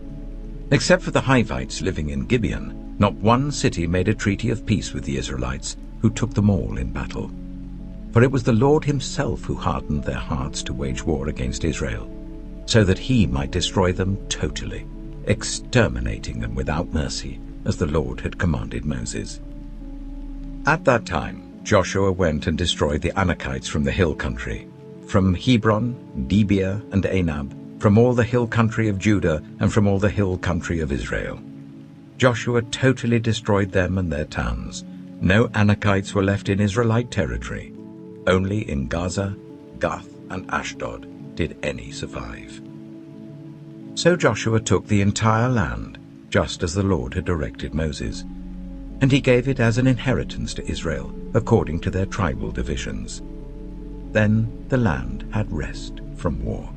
A: Except for the Hivites living in Gibeon, not one city made a treaty of peace with the Israelites, who took them all in battle. For it was the Lord himself who hardened their hearts to wage war against Israel, so that he might destroy them totally, exterminating them without mercy, as the Lord had commanded Moses. At that time Joshua went and destroyed the Anakites from the hill country, from Hebron, Debir, and Anab, from all the hill country of Judah, and from all the hill country of Israel. Joshua totally destroyed them and their towns, No Anakites were left in Israelite territory. Only in Gaza, Gath, and Ashdod did any survive. So Joshua took the entire land, just as the Lord had directed Moses, and he gave it as an inheritance to Israel, according to their tribal divisions. Then the land had rest from war.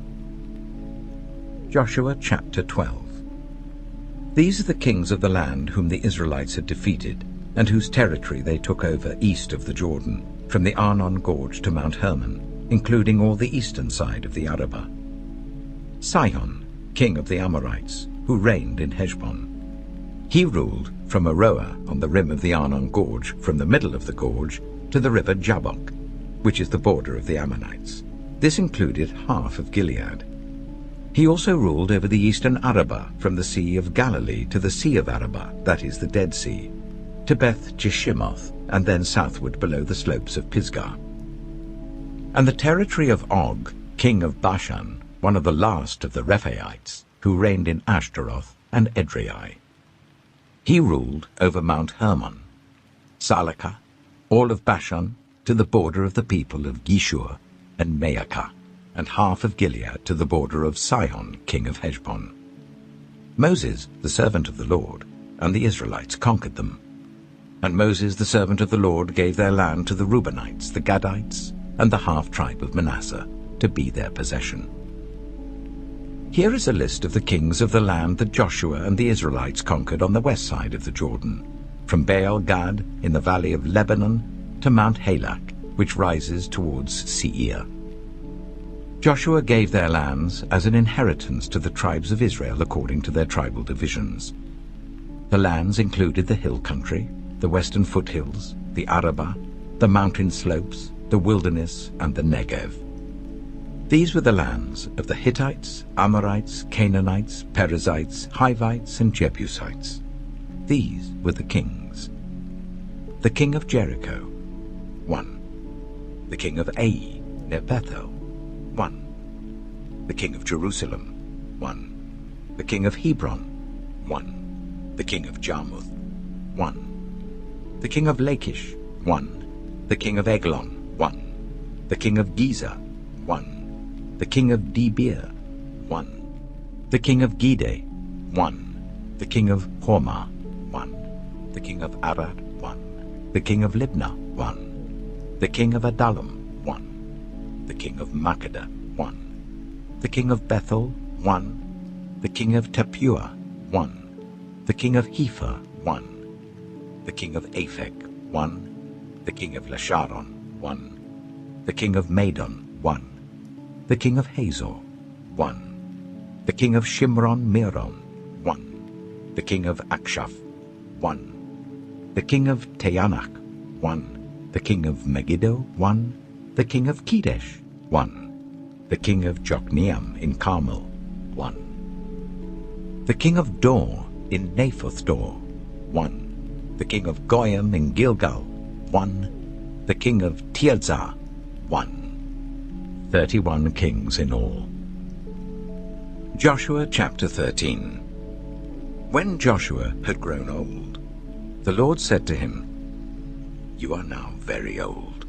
A: Joshua chapter 12. These are the kings of the land whom the Israelites had defeated, and whose territory they took over east of the Jordan, from the Arnon Gorge to Mount Hermon, including all the eastern side of the Arabah. Sihon, king of the Amorites, who reigned in Heshbon. He ruled from Aroer on the rim of the Arnon Gorge, from the middle of the gorge to the river Jabbok, which is the border of the Ammonites. This included half of Gilead. He also ruled over the eastern Arabah, from the Sea of Galilee to the Sea of Arabah, that is the Dead Sea, to Beth Jeshimoth, and then southward below the slopes of Pisgah. And the territory of Og, king of Bashan, one of the last of the Rephaites, who reigned in Ashtaroth and Edrei. He ruled over Mount Hermon, Salakah, all of Bashan, to the border of the people of Geshur and Maacah, and half of Gilead to the border of Sihon, king of Heshbon. Moses, the servant of the Lord, and the Israelites conquered them. And Moses, the servant of the Lord, gave their land to the Reubenites, the Gadites, and the half-tribe of Manasseh, to be their possession. Here is a list of the kings of the land that Joshua and the Israelites conquered on the west side of the Jordan, from Baal-Gad in the valley of Lebanon to Mount Halak, which rises towards Seir. Joshua gave their lands as an inheritance to the tribes of Israel according to their tribal divisions. The lands included the hill country, the western foothills, the Arabah, the mountain slopes, the wilderness, and the Negev. These were the lands of the Hittites, Amorites, Canaanites, Perizzites, Hivites, and Jebusites. These were the kings. The king of Jericho, 1. The king of Ai, near Bethel, 1. The king of Jerusalem, 1. The king of Hebron, 1. The king of Jarmuth, 1. The king of Lachish, 1. The king of Eglon, 1. The king of Gezer, 1. The king of Debir, 1. The king of Gede, 1. The king of Hormah, 1. The king of Arad, 1. The king of Libnah, 1. The king of Adullam, 1. The king of Makkedah, 1. The king of Bethel, 1. The king of Tappuah, 1. The king of Hepher, 1. The king of Aphek, 1. The king of Lasharon, 1. The king of Madon, 1. The king of Hazor, 1. The king of Shimron-Meron, 1. The king of Akshaph, 1. The king of Teanach, 1. The king of Megiddo, 1. The king of Kedesh, 1. The king of Jokneam in Carmel, 1. The king of Dor in Naphoth-Dor, 1. The king of Goyim in Gilgal, 1. The king of Tirzah, 1. 31 kings in all. Joshua chapter 13. When Joshua had grown old, the Lord said to him, "You are now very old,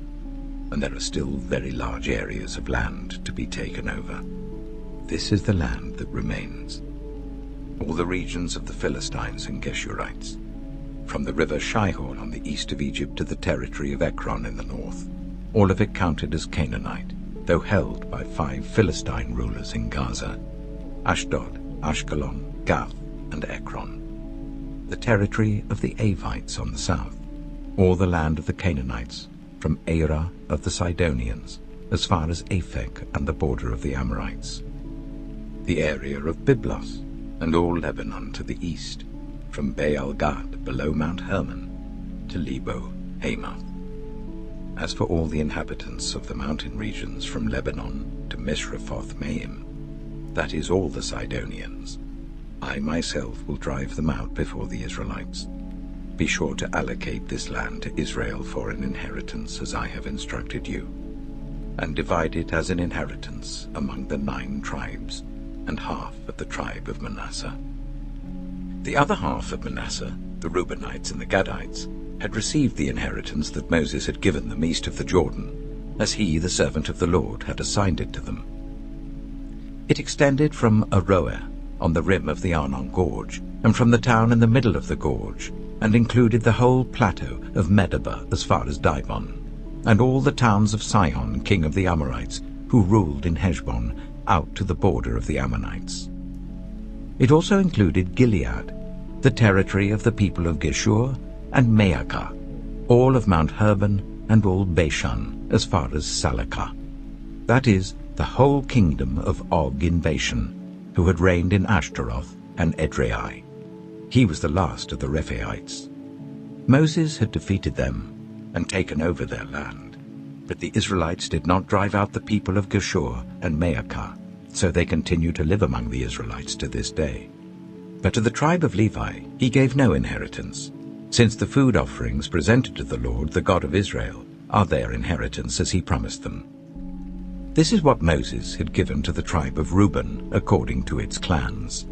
A: and there are still very large areas of land to be taken over. This is the land that remains, all the regions of the Philistines and Geshurites, from the river Shihor on the east of Egypt to the territory of Ekron in the north, all of it counted as Canaanite, though held by 5 Philistine rulers in Gaza, Ashdod, Ashkelon, Gath, and Ekron. The territory of the Avites on the south, all the land of the Canaanites, from Arah of the Sidonians, as far as Aphek and the border of the Amorites. The area of Byblos, and all Lebanon to the east, from Baal-Gad below Mount Hermon to Lebo-Hamath. As for all the inhabitants of the mountain regions from Lebanon to Misrephoth-Maim, that is all the Sidonians, I myself will drive them out before the Israelites. Be sure to allocate this land to Israel for an inheritance as I have instructed you, and divide it as an inheritance among the 9 tribes and half of the tribe of Manasseh. The other half of Manasseh, the Reubenites and the Gadites, had received the inheritance that Moses had given them east of the Jordan, as he, the servant of the Lord, had assigned it to them. It extended from Aroer, on the rim of the Arnon Gorge, and from the town in the middle of the gorge, and included the whole plateau of Medeba as far as Dibon, and all the towns of Sihon, king of the Amorites, who ruled in Heshbon, out to the border of the Ammonites. It also included Gilead, the territory of the people of Geshur, and Maacah, all of Mount Hermon, and all Bashan, as far as Salakah. That is, the whole kingdom of Og in Bashan, who had reigned in Ashtaroth and Edrei. He was the last of the Rephaites. Moses had defeated them and taken over their land, but the Israelites did not drive out the people of Geshur and Maacah, so they continue to live among the Israelites to this day. But to the tribe of Levi he gave no inheritance, since the food offerings presented to the Lord, the God of Israel, are their inheritance as he promised them. This is what Moses had given to the tribe of Reuben according to its clans.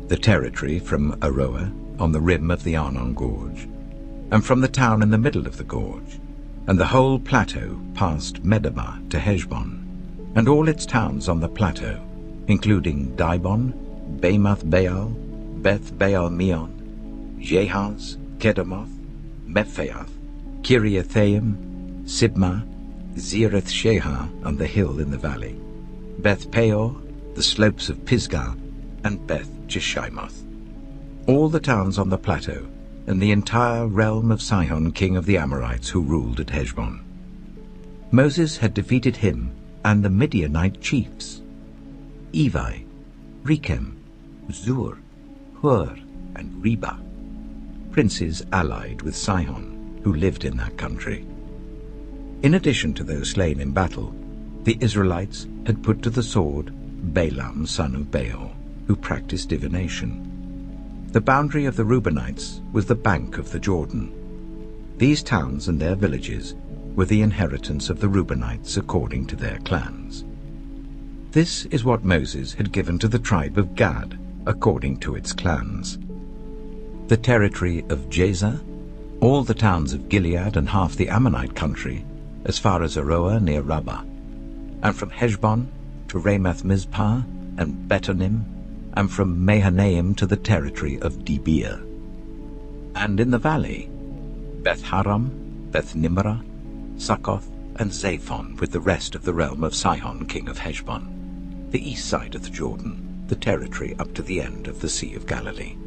A: The territory from Aroer on the rim of the Arnon Gorge, and from the town in the middle of the gorge, and the whole plateau past Medeba to Heshbon, and all its towns on the plateau, including Dibon, Bamoth Baal, Beth Baal Meon, Jahaz, Kedemoth, Mephaath, Kiriathaim, Sibmah, Zereth Shahar on the hill in the valley, Beth Peor, the slopes of Pisgah, and Beth Jeshimoth, all the towns on the plateau, and the entire realm of Sihon, king of the Amorites, who ruled at Heshbon. Moses had defeated him and the Midianite chiefs, Evi, Rechem, Zur, Hur, and Reba, princes allied with Sihon, who lived in that country. In addition to those slain in battle, the Israelites had put to the sword Balaam son of Beor, who practiced divination. The boundary of the Reubenites was the bank of the Jordan. These towns and their villages were the inheritance of the Reubenites according to their clans. This is what Moses had given to the tribe of Gad according to its clans. The territory of Jazer, all the towns of Gilead and half the Ammonite country, as far as Aroer near Rabbah, and from Heshbon to Ramath Mizpah and Betonim, and from Mahanaim to the territory of Debir. And in the valley, Beth-Haram, Beth-Nimrah, Succoth, and Zaphon, with the rest of the realm of Sihon, king of Heshbon, the east side of the Jordan, the territory up to the end of the Sea of Galilee.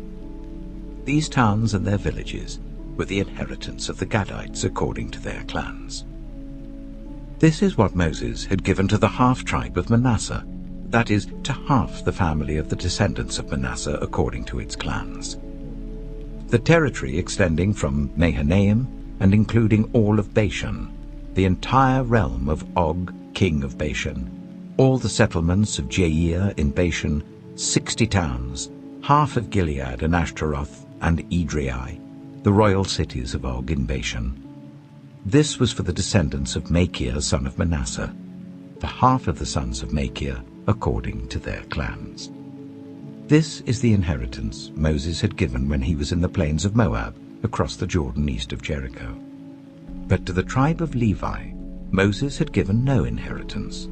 A: These towns and their villages were the inheritance of the Gadites according to their clans. This is what Moses had given to the half-tribe of Manasseh, that is, to half the family of the descendants of Manasseh according to its clans. The territory extending from Mahanaim and including all of Bashan, the entire realm of Og, king of Bashan, all the settlements of Jair in Bashan, 60 towns, half of Gilead and Ashtaroth and Edrei, the royal cities of Og in Bashan. This was for the descendants of Machir, son of Manasseh, for half of the sons of Machir according to their clans. This is the inheritance Moses had given when he was in the plains of Moab, across the Jordan east of Jericho. But to the tribe of Levi, Moses had given no inheritance.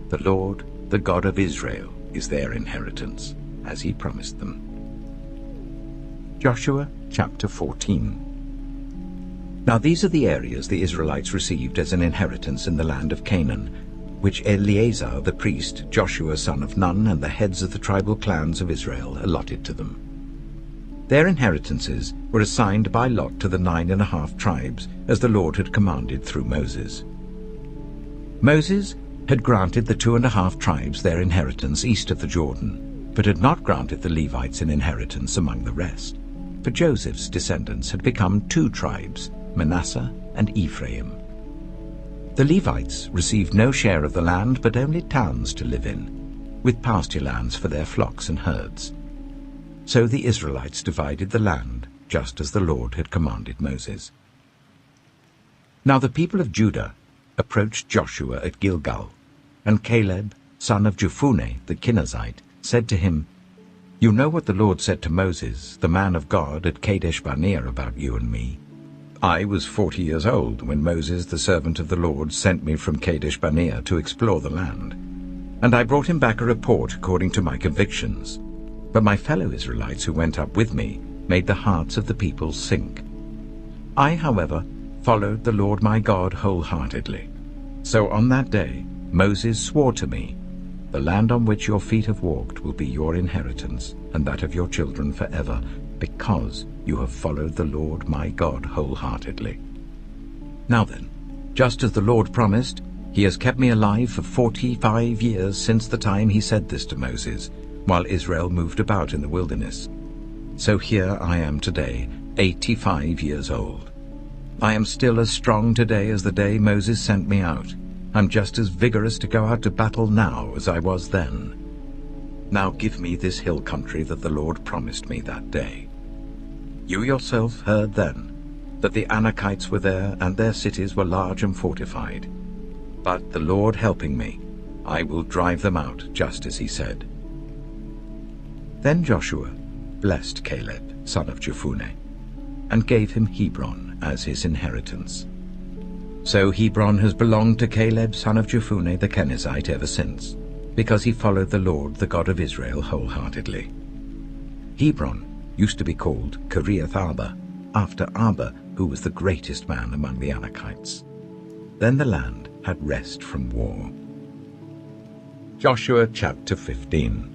A: The Lord, the God of Israel, is their inheritance, as he promised them. Joshua chapter 14. Now these are the areas the Israelites received as an inheritance in the land of Canaan, which Eleazar the priest, Joshua son of Nun, and the heads of the tribal clans of Israel allotted to them. Their inheritances were assigned by lot to the 9½ tribes, as the Lord had commanded through Moses. Moses had granted the 2½ tribes their inheritance east of the Jordan, but had not granted the Levites an inheritance among the rest. For Joseph's descendants had become 2 tribes, Manasseh and Ephraim. The Levites received no share of the land, but only towns to live in, with pasture lands for their flocks and herds. So the Israelites divided the land, just as the Lord had commanded Moses. Now the people of Judah approached Joshua at Gilgal, and Caleb, son of Jephunneh the Kenizzite, said to him, "You know what the Lord said to Moses, the man of God, at Kadesh Barnea about you and me. I was 40 years old when Moses, the servant of the Lord, sent me from Kadesh Barnea to explore the land. And I brought him back a report according to my convictions. But my fellow Israelites who went up with me made the hearts of the people sink. I, however, followed the Lord my God wholeheartedly. So on that day Moses swore to me, "The land on which your feet have walked will be your inheritance, and that of your children forever, because you have followed the Lord my God wholeheartedly." Now then, just as the Lord promised, he has kept me alive for 45 years since the time he said this to Moses, while Israel moved about in the wilderness. So here I am today, 85 years old. I am still as strong today as the day Moses sent me out. I'm just as vigorous to go out to battle now as I was then. Now give me this hill country that the Lord promised me that day. You yourself heard then that the Anakites were there, and their cities were large and fortified. But the Lord helping me, I will drive them out, just as he said. Then Joshua blessed Caleb, son of Jephunneh, and gave him Hebron as his inheritance. So Hebron has belonged to Caleb, son of Jephunneh the Kenizzite, ever since, because he followed the Lord, the God of Israel, wholeheartedly. Hebron used to be called Kiriath-arba, after Arba, who was the greatest man among the Anakites. Then the land had rest from war. Joshua chapter 15.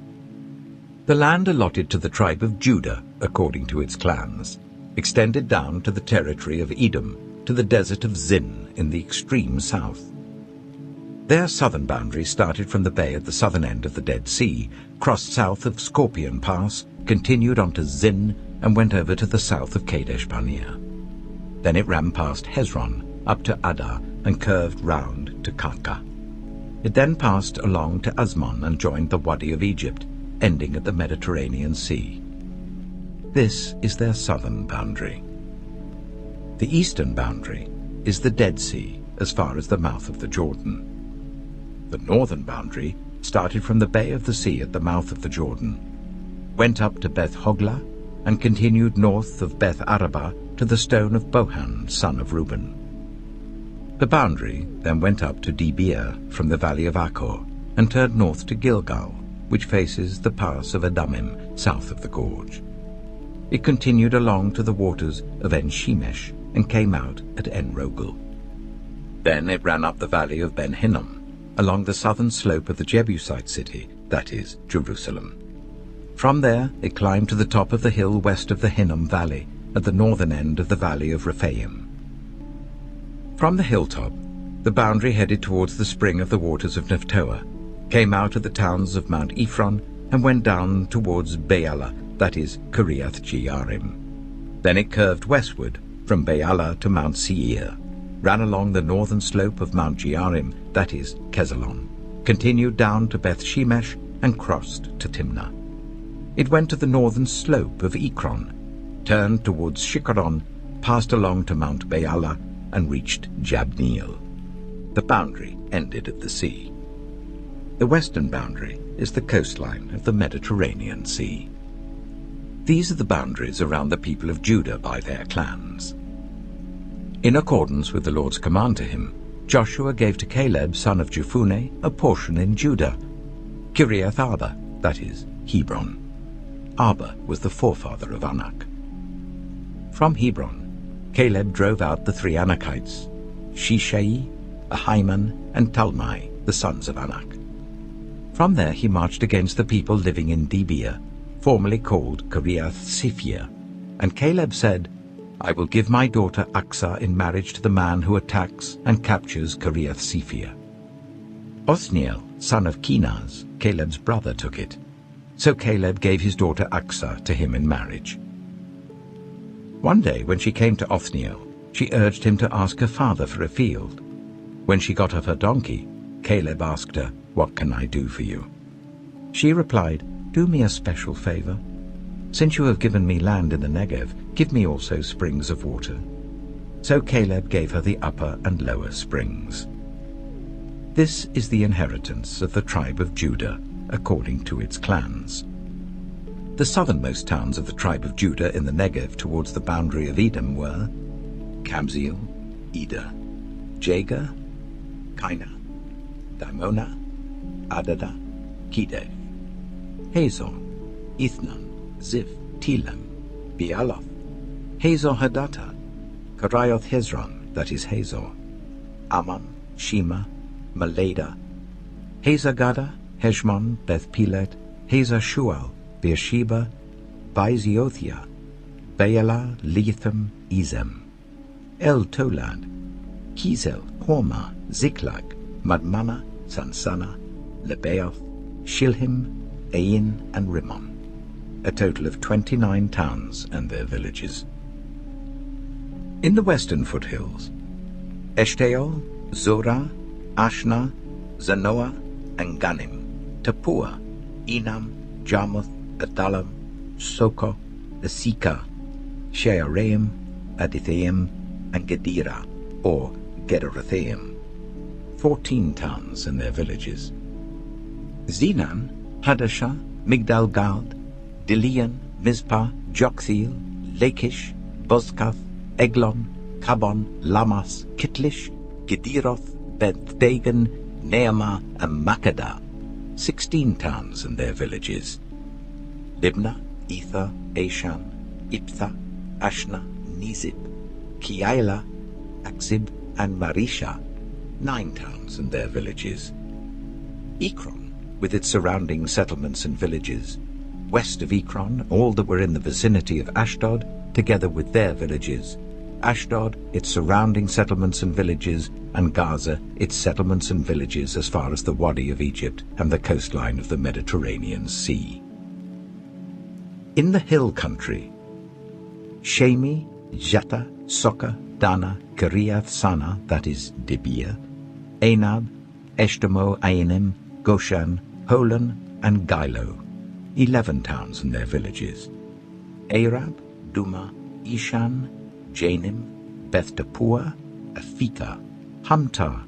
A: The land allotted to the tribe of Judah, according to its clans, extended down to the territory of Edom, to the desert of Zin in the extreme south. Their southern boundary started from the bay at the southern end of the Dead Sea, crossed south of Scorpion Pass, continued on to Zin, and went over to the south of Kadesh Barnea. Then it ran past Hezron, up to Adar, and curved round to Karka. It then passed along to Azmon and joined the Wadi of Egypt, ending at the Mediterranean Sea. This is their southern boundary. The eastern boundary is the Dead Sea, as far as the mouth of the Jordan. The northern boundary started from the Bay of the Sea at the mouth of the Jordan, went up to Beth Hoglah, and continued north of Beth Arabah to the stone of Bohan, son of Reuben. The boundary then went up to Debir from the valley of Achor, and turned north to Gilgal, which faces the pass of Adamim, south of the gorge. It continued along to the waters of En-Shemesh, and came out at En-Rogel. Then it ran up the valley of Ben-Hinnom, along the southern slope of the Jebusite city, that is, Jerusalem. From there it climbed to the top of the hill west of the Hinnom Valley, at the northern end of the valley of Rephaim. From the hilltop, the boundary headed towards the spring of the waters of Nephtoah, came out at the towns of Mount Ephron, and went down towards Baalah, that is, Kiriath-Jearim. Then it curved westward from Baalah to Mount Seir, ran along the northern slope of Mount Jearim, that is, Kesalon, continued down to Beth Shemesh, and crossed to Timnah. It went to the northern slope of Ekron, turned towards Shikkeron, passed along to Mount Baalah, and reached Jabneel. The boundary ended at the sea. The western boundary is the coastline of the Mediterranean Sea. These are the boundaries around the people of Judah by their clans. In accordance with the Lord's command to him, Joshua gave to Caleb, son of Jephunneh, a portion in Judah, Kiriath-arba, that is, Hebron. Arba was the forefather of Anak. From Hebron, Caleb drove out the 3 Anakites, Shishai, Ahiman, and Talmai, the sons of Anak. From there he marched against the people living in Debir, formerly called Kiriath-Sephir, and Caleb said, "I will give my daughter Aksah in marriage to the man who attacks and captures Kiriath-Sephir." Othniel, son of Kenaz, Caleb's brother, took it. So Caleb gave his daughter Aksah to him in marriage. One day when she came to Othniel, she urged him to ask her father for a field. When she got off her donkey, Caleb asked her, "What can I do for you?" She replied, "Do me a special favor. Since you have given me land in the Negev, give me also springs of water." So Caleb gave her the upper and lower springs. This is the inheritance of the tribe of Judah, according to its clans. The southernmost towns of the tribe of Judah in the Negev towards the boundary of Edom were Kabzeel, Eder, Jagar, Kaina, Dimona, Adada, Kedef, Hazor, Ithnan, Ziph, Telem, Bealoth, Hazor Hadatta, Karioth Hezron, that is Hazor, Ammon, Shema, Malada, Hazar-Gada, Heshmon, Beth-Pelet, Hazar-Shual, Beersheba, Baiziothia, Baalah, Lethem, Ezem, El-Tolad, Kizel, Hormah, Ziklag, Madmana, Sansana, Lebaoth, Shilhim, Ain, and Rimmon, a total of 29 towns and their villages. In the western foothills, Eshtaol, Zorah, Ashna, Zanoah, and Ganim, Tapua, Enam, Jarmuth, Adullam, Soko, Asika, Shearaim, Adithaim, and Gedera, or Gederothaim, 14 towns and their villages. Zenan, Hadashah, Migdal-Gad, Dilian, Mizpah, Joktheel, Lachish, Bozkath, Eglon, Kabon, Lamas, Kitlish, Gederoth, Beth-Dagon, Naamah, and Makkedah, 16 towns and their villages. Libnah, Ether, Ashan, Iptha, Ashna, Nizib, Keilah, Akzib, and Marisha, 9 towns and their villages. Ekron, with its surrounding settlements and villages. West of Ekron, all that were in the vicinity of Ashdod, together with their villages. Ashdod, its surrounding settlements and villages, and Gaza, its settlements and villages as far as the Wadi of Egypt and the coastline of the Mediterranean Sea. In the hill country, Shemi, Jata, Soka, Dana, Kiriath Sana, that is Dibir, Anab, Eshtemo, Ainim, Goshan, Holon, and Gilo, 11 towns and their villages. Arab, Duma, Ishan, Janim, Beth Tapua, Aphekah, Hamtar,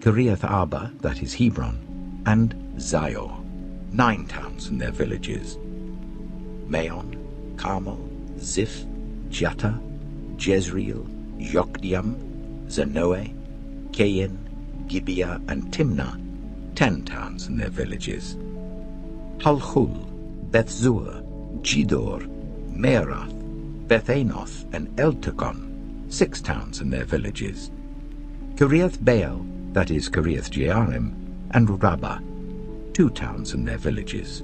A: Kiriath Arba, that is Hebron, and Zior, 9 towns and their villages. Maon, Carmel, Ziph, Jata, Jezreel, Yokdeam, Zanoah, Kain, Gibeah, and Timnah, 10 towns and their villages. Halchul, Beth-zur, Jidor, Meerath, Beth-Anoth, and Eltekon, 6 towns and their villages. Kiriath Baal, that is Kiriath Jearim, and Rabbah, 2 towns and their villages.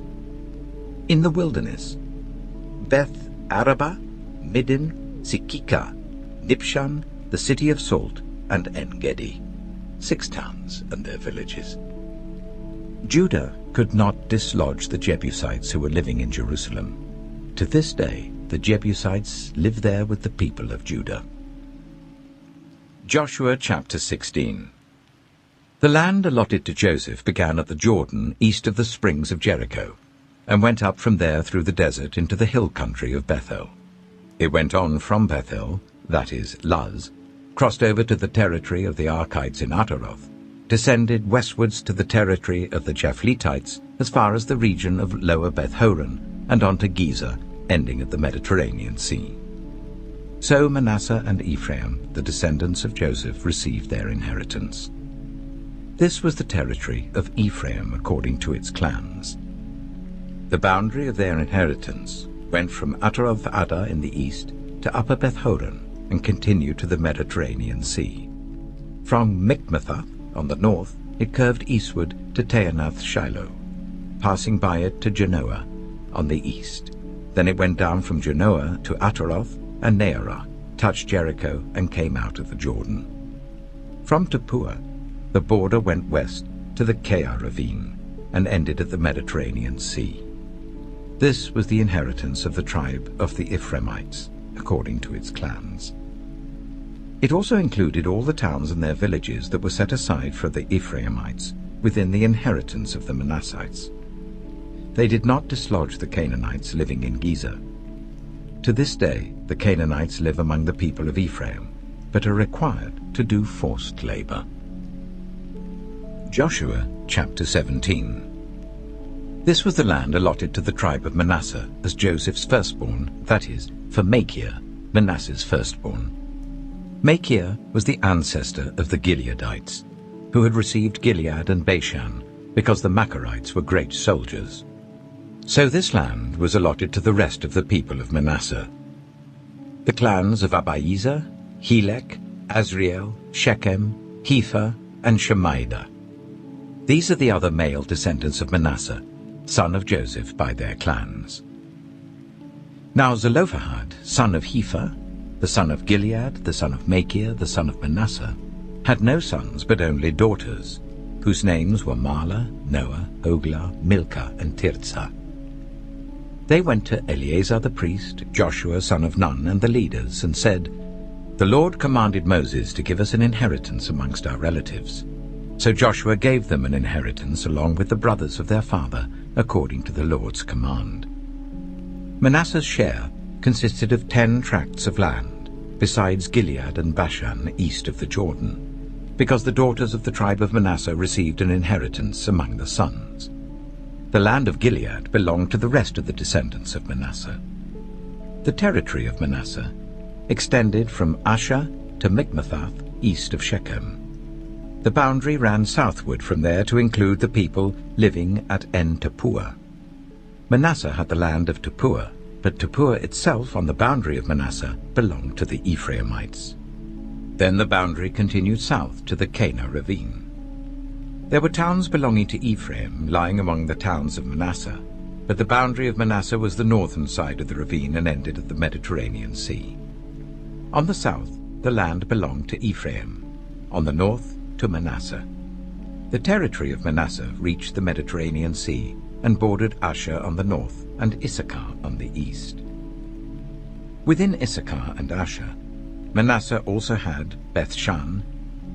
A: In the wilderness, Beth Araba, Middin, Sikika, Nibshan, the city of salt, and En-Gedi, 6 towns and their villages. Judah could not dislodge the Jebusites who were living in Jerusalem. To this day, the Jebusites live there with the people of Judah. Joshua chapter 16. The land allotted to Joseph began at the Jordan east of the springs of Jericho, and went up from there through the desert into the hill country of Bethel. It went on from Bethel, that is, Luz, crossed over to the territory of the Archites in Ataroth, descended westwards to the territory of the Japhletites as far as the region of Lower Beth-horon, and on to Gezer, ending at the Mediterranean Sea. So Manasseh and Ephraim, the descendants of Joseph, received their inheritance. This was the territory of Ephraim according to its clans. The boundary of their inheritance went from Ataroth-Addar in the east to Upper Beth-horon and continued to the Mediterranean Sea. From Michmethath on the north, it curved eastward to Taanath-Shiloh, passing by it to Genoa on the east. Then it went down from Genoa to Ataroth and Nearah, touched Jericho, and came out of the Jordan. From Tapua, the border went west to the Keah ravine and ended at the Mediterranean Sea. This was the inheritance of the tribe of the Ephraimites, according to its clans. It also included all the towns and their villages that were set aside for the Ephraimites within the inheritance of the Manassites. They did not dislodge the Canaanites living in Gezer. To this day, the Canaanites live among the people of Ephraim, but are required to do forced labor. Joshua chapter 17. This was the land allotted to the tribe of Manasseh as Joseph's firstborn, that is, for Machir, Manasseh's firstborn. 𝐚𝐿 was the ancestor of the Gileadites, who had received Gilead and Bashan because the Macharites were great soldiers. So this land was allotted to the rest of the people of Manasseh. The clans of Abiezer, Helek, Asriel, Shechem, Hepher, and Shemaiah. These are the other male descendants of Manasseh, son of Joseph by their clans. Now Zelophehad, son of Hepher, the son of Gilead, the son of 𝐚𝐿, the son of Manasseh, had no sons but only daughters, whose names were Mahlah, Noah, Hoglah, Milcah, and Tirzah. They went to Eleazar the priest, Joshua son of Nun, and the leaders, and said, "The Lord commanded Moses to give us an inheritance amongst our relatives." So Joshua gave them an inheritance along with the brothers of their father, according to the Lord's command. Manasseh's share consisted of 10 tracts of land, besides Gilead and Bashan east of the Jordan, because the daughters of the tribe of Manasseh received an inheritance among the sons. The land of Gilead belonged to the rest of the descendants of Manasseh. The territory of Manasseh extended from Asher to Michmethath east of Shechem. The boundary ran southward from there to include the people living at En-Tappuah. Manasseh had the land of Tappuah, but Tappuah itself on the boundary of Manasseh belonged to the Ephraimites. Then the boundary continued south to the Cana ravine. There were towns belonging to Ephraim lying among the towns of Manasseh, but the boundary of Manasseh was the northern side of the ravine and ended at the Mediterranean Sea. On the south, the land belonged to Ephraim, on the north to Manasseh. The territory of Manasseh reached the Mediterranean Sea and bordered Asher on the north and Issachar on the east. Within Issachar and Asher, Manasseh also had Bethshan,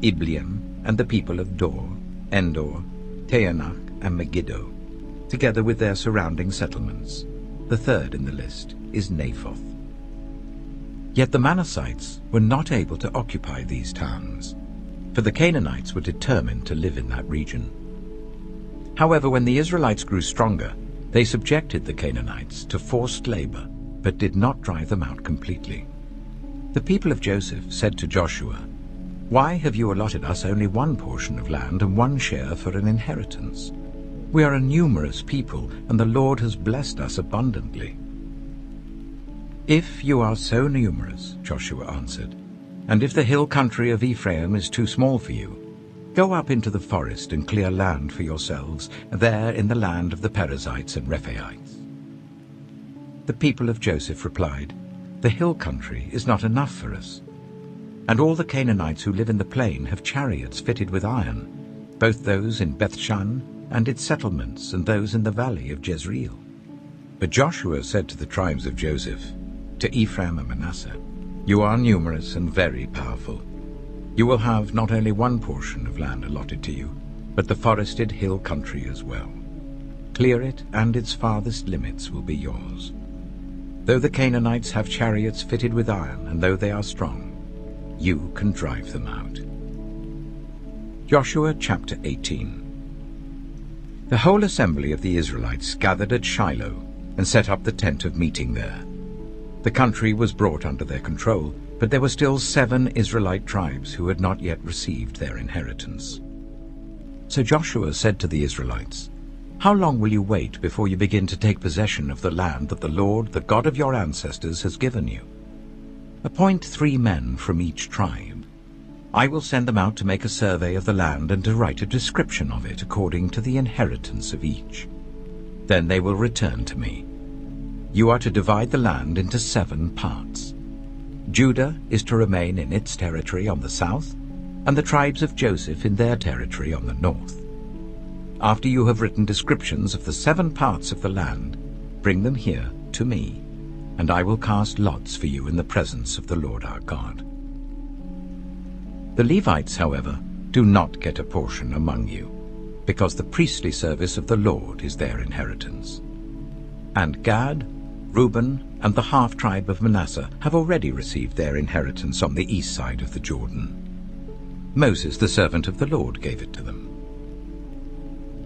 A: Ibleam, and the people of Dor, Endor, Taanach, and Megiddo, together with their surrounding settlements. The third in the list is Naphoth. Yet the Manassites were not able to occupy these towns, for the Canaanites were determined to live in that region. However, when the Israelites grew stronger, they subjected the Canaanites to forced labor, but did not drive them out completely. The people of Joseph said to Joshua, "Why have you allotted us only one portion of land and one share for an inheritance? We are a numerous people, and the Lord has blessed us abundantly." "If you are so numerous," Joshua answered, "and if the hill country of Ephraim is too small for you, go up into the forest and clear land for yourselves, there in the land of the Perizzites and Rephaites." The people of Joseph replied, "The hill country is not enough for us, and all the Canaanites who live in the plain have chariots fitted with iron, both those in Bethshan and its settlements and those in the valley of Jezreel." But Joshua said to the tribes of Joseph, to Ephraim and Manasseh, "You are numerous and very powerful. You will have not only one portion of land allotted to you, but the forested hill country as well. Clear it, and its farthest limits will be yours. Though the Canaanites have chariots fitted with iron, and though they are strong, you can drive them out." Joshua chapter 18. The whole assembly of the Israelites gathered at Shiloh and set up the tent of meeting there. The country was brought under their control, but there were still 7 Israelite tribes who had not yet received their inheritance. So Joshua said to the Israelites, "How long will you wait before you begin to take possession of the land that the Lord, the God of your ancestors, has given you? Appoint 3 men from each tribe. I will send them out to make a survey of the land and to write a description of it according to the inheritance of each. Then they will return to me. You are to divide the land into 7 parts. Judah is to remain in its territory on the south, and the tribes of Joseph in their territory on the north. After you have written descriptions of the 7 parts of the land, bring them here to me, and I will cast lots for you in the presence of the Lord our God. The Levites, however, do not get a portion among you, because the priestly service of the Lord is their inheritance. And Gad, Reuben, and the half-tribe of Manasseh have already received their inheritance on the east side of the Jordan. Moses, the servant of the Lord, gave it to them.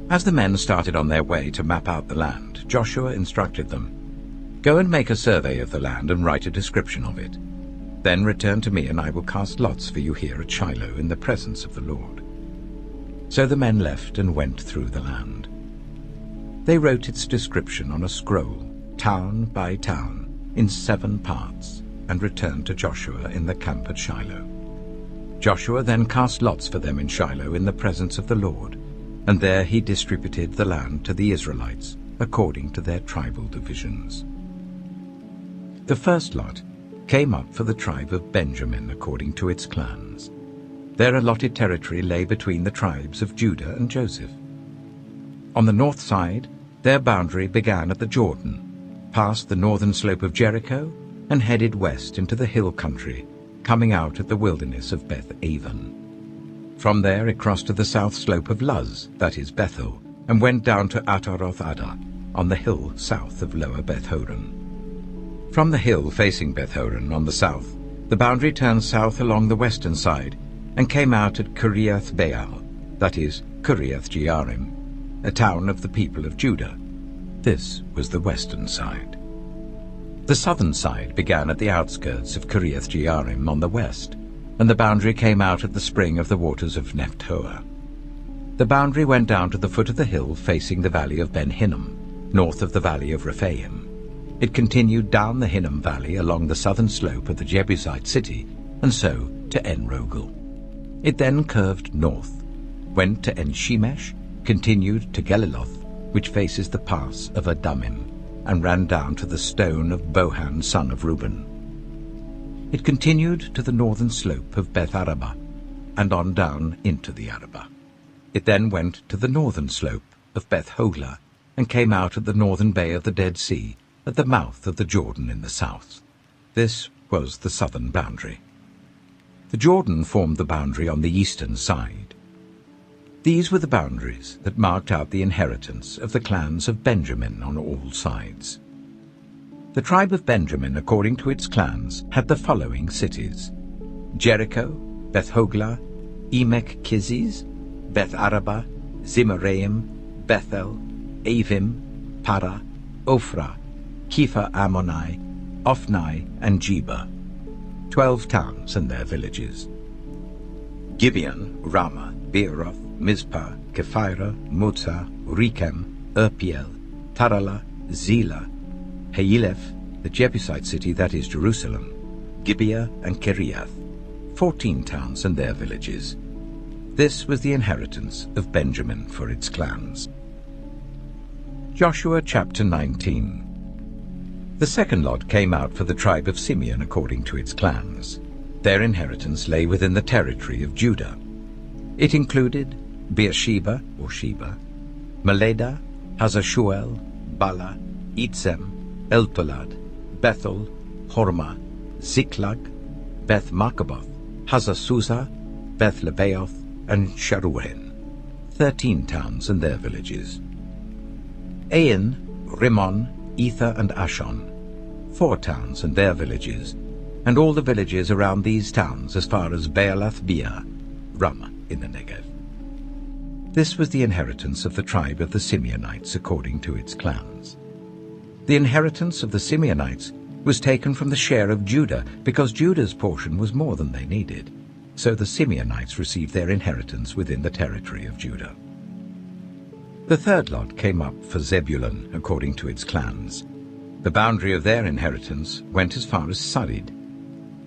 A: As the men started on their way to map out the land, Joshua instructed them, "Go and make a survey of the land and write a description of it. Then return to me, and I will cast lots for you here at Shiloh in the presence of the Lord." So the men left and went through the land. They wrote its description on a scroll, town by town, in 7 parts, and returned to Joshua in the camp at Shiloh. Joshua then cast lots for them in Shiloh in the presence of the Lord, and there he distributed the land to the Israelites according to their tribal divisions. The first lot came up for the tribe of Benjamin according to its clans. Their allotted territory lay between the tribes of Judah and Joseph. On the north side, their boundary began at the Jordan, passed the northern slope of Jericho, and headed west into the hill country, coming out at the wilderness of Beth-aven. From there it crossed to the south slope of Luz, that is Bethel, and went down to Ataroth-adah, on the hill south of Lower Beth-horon. From the hill facing Beth-horon on the south, the boundary turned south along the western side, and came out at Kiriath-baal, that is Kiriath-jearim, a town of the people of Judah. This was the western side. The southern side began at the outskirts of Kiriath-jearim on the west, and the boundary came out at the spring of the waters of Nephtoah. The boundary went down to the foot of the hill facing the valley of Ben Hinnom, north of the valley of Rephaim. It continued down the Hinnom valley along the southern slope of the Jebusite city, and so to En-rogel. It then curved north, went to En-shemesh, continued to Geliloth, which faces the pass of Adumim, and ran down to the stone of Bohan son of Reuben. It continued to the northern slope of Beth-arabah, and on down into the Arabah. It then went to the northern slope of Beth-hoglah, and came out at the northern bay of the Dead Sea, at the mouth of the Jordan in the south. This was the southern boundary. The Jordan formed the boundary on the eastern side. These were the boundaries that marked out the inheritance of the clans of Benjamin on all sides. The tribe of Benjamin, according to its clans, had the following cities: Jericho, Beth-hoglah, Emech-keziz, Beth-arabah, Zimraim, Bethel, Avim, Parah, Ophrah, Kepha-ammoni, Ophni, and Geba, 12 towns and their villages. Gibeon, Ramah, Beeroth, Mizpah, Kephirah, Motzah, Rechem, Irpeel, Taralah, Zelah, Haeleph, the Jebusite city, that is Jerusalem, Gibeah and Kiriath, 14 towns and their villages. This was the inheritance of Benjamin for its clans. Joshua chapter 19. The second lot came out for the tribe of Simeon according to its clans. Their inheritance lay within the territory of Judah. It included Beersheba, or Sheba, Maledah, Hazar-shual, Bala, Itzem, Eltolad, Bethel, Hormah, Ziklag, Beth-marcaboth, Hazar-susah, Beth-lebaoth, and Sharuhen, 13 towns and their villages. Ain, Rimmon, Ether, and Ashon, 4 towns and their villages, and all the villages around these towns as far as Baalath-beer, Ramah in the Negev. This was the inheritance of the tribe of the Simeonites according to its clans. The inheritance of the Simeonites was taken from the share of Judah, because Judah's portion was more than they needed. So the Simeonites received their inheritance within the territory of Judah. The third lot came up for Zebulun according to its clans. The boundary of their inheritance went as far as Sarid.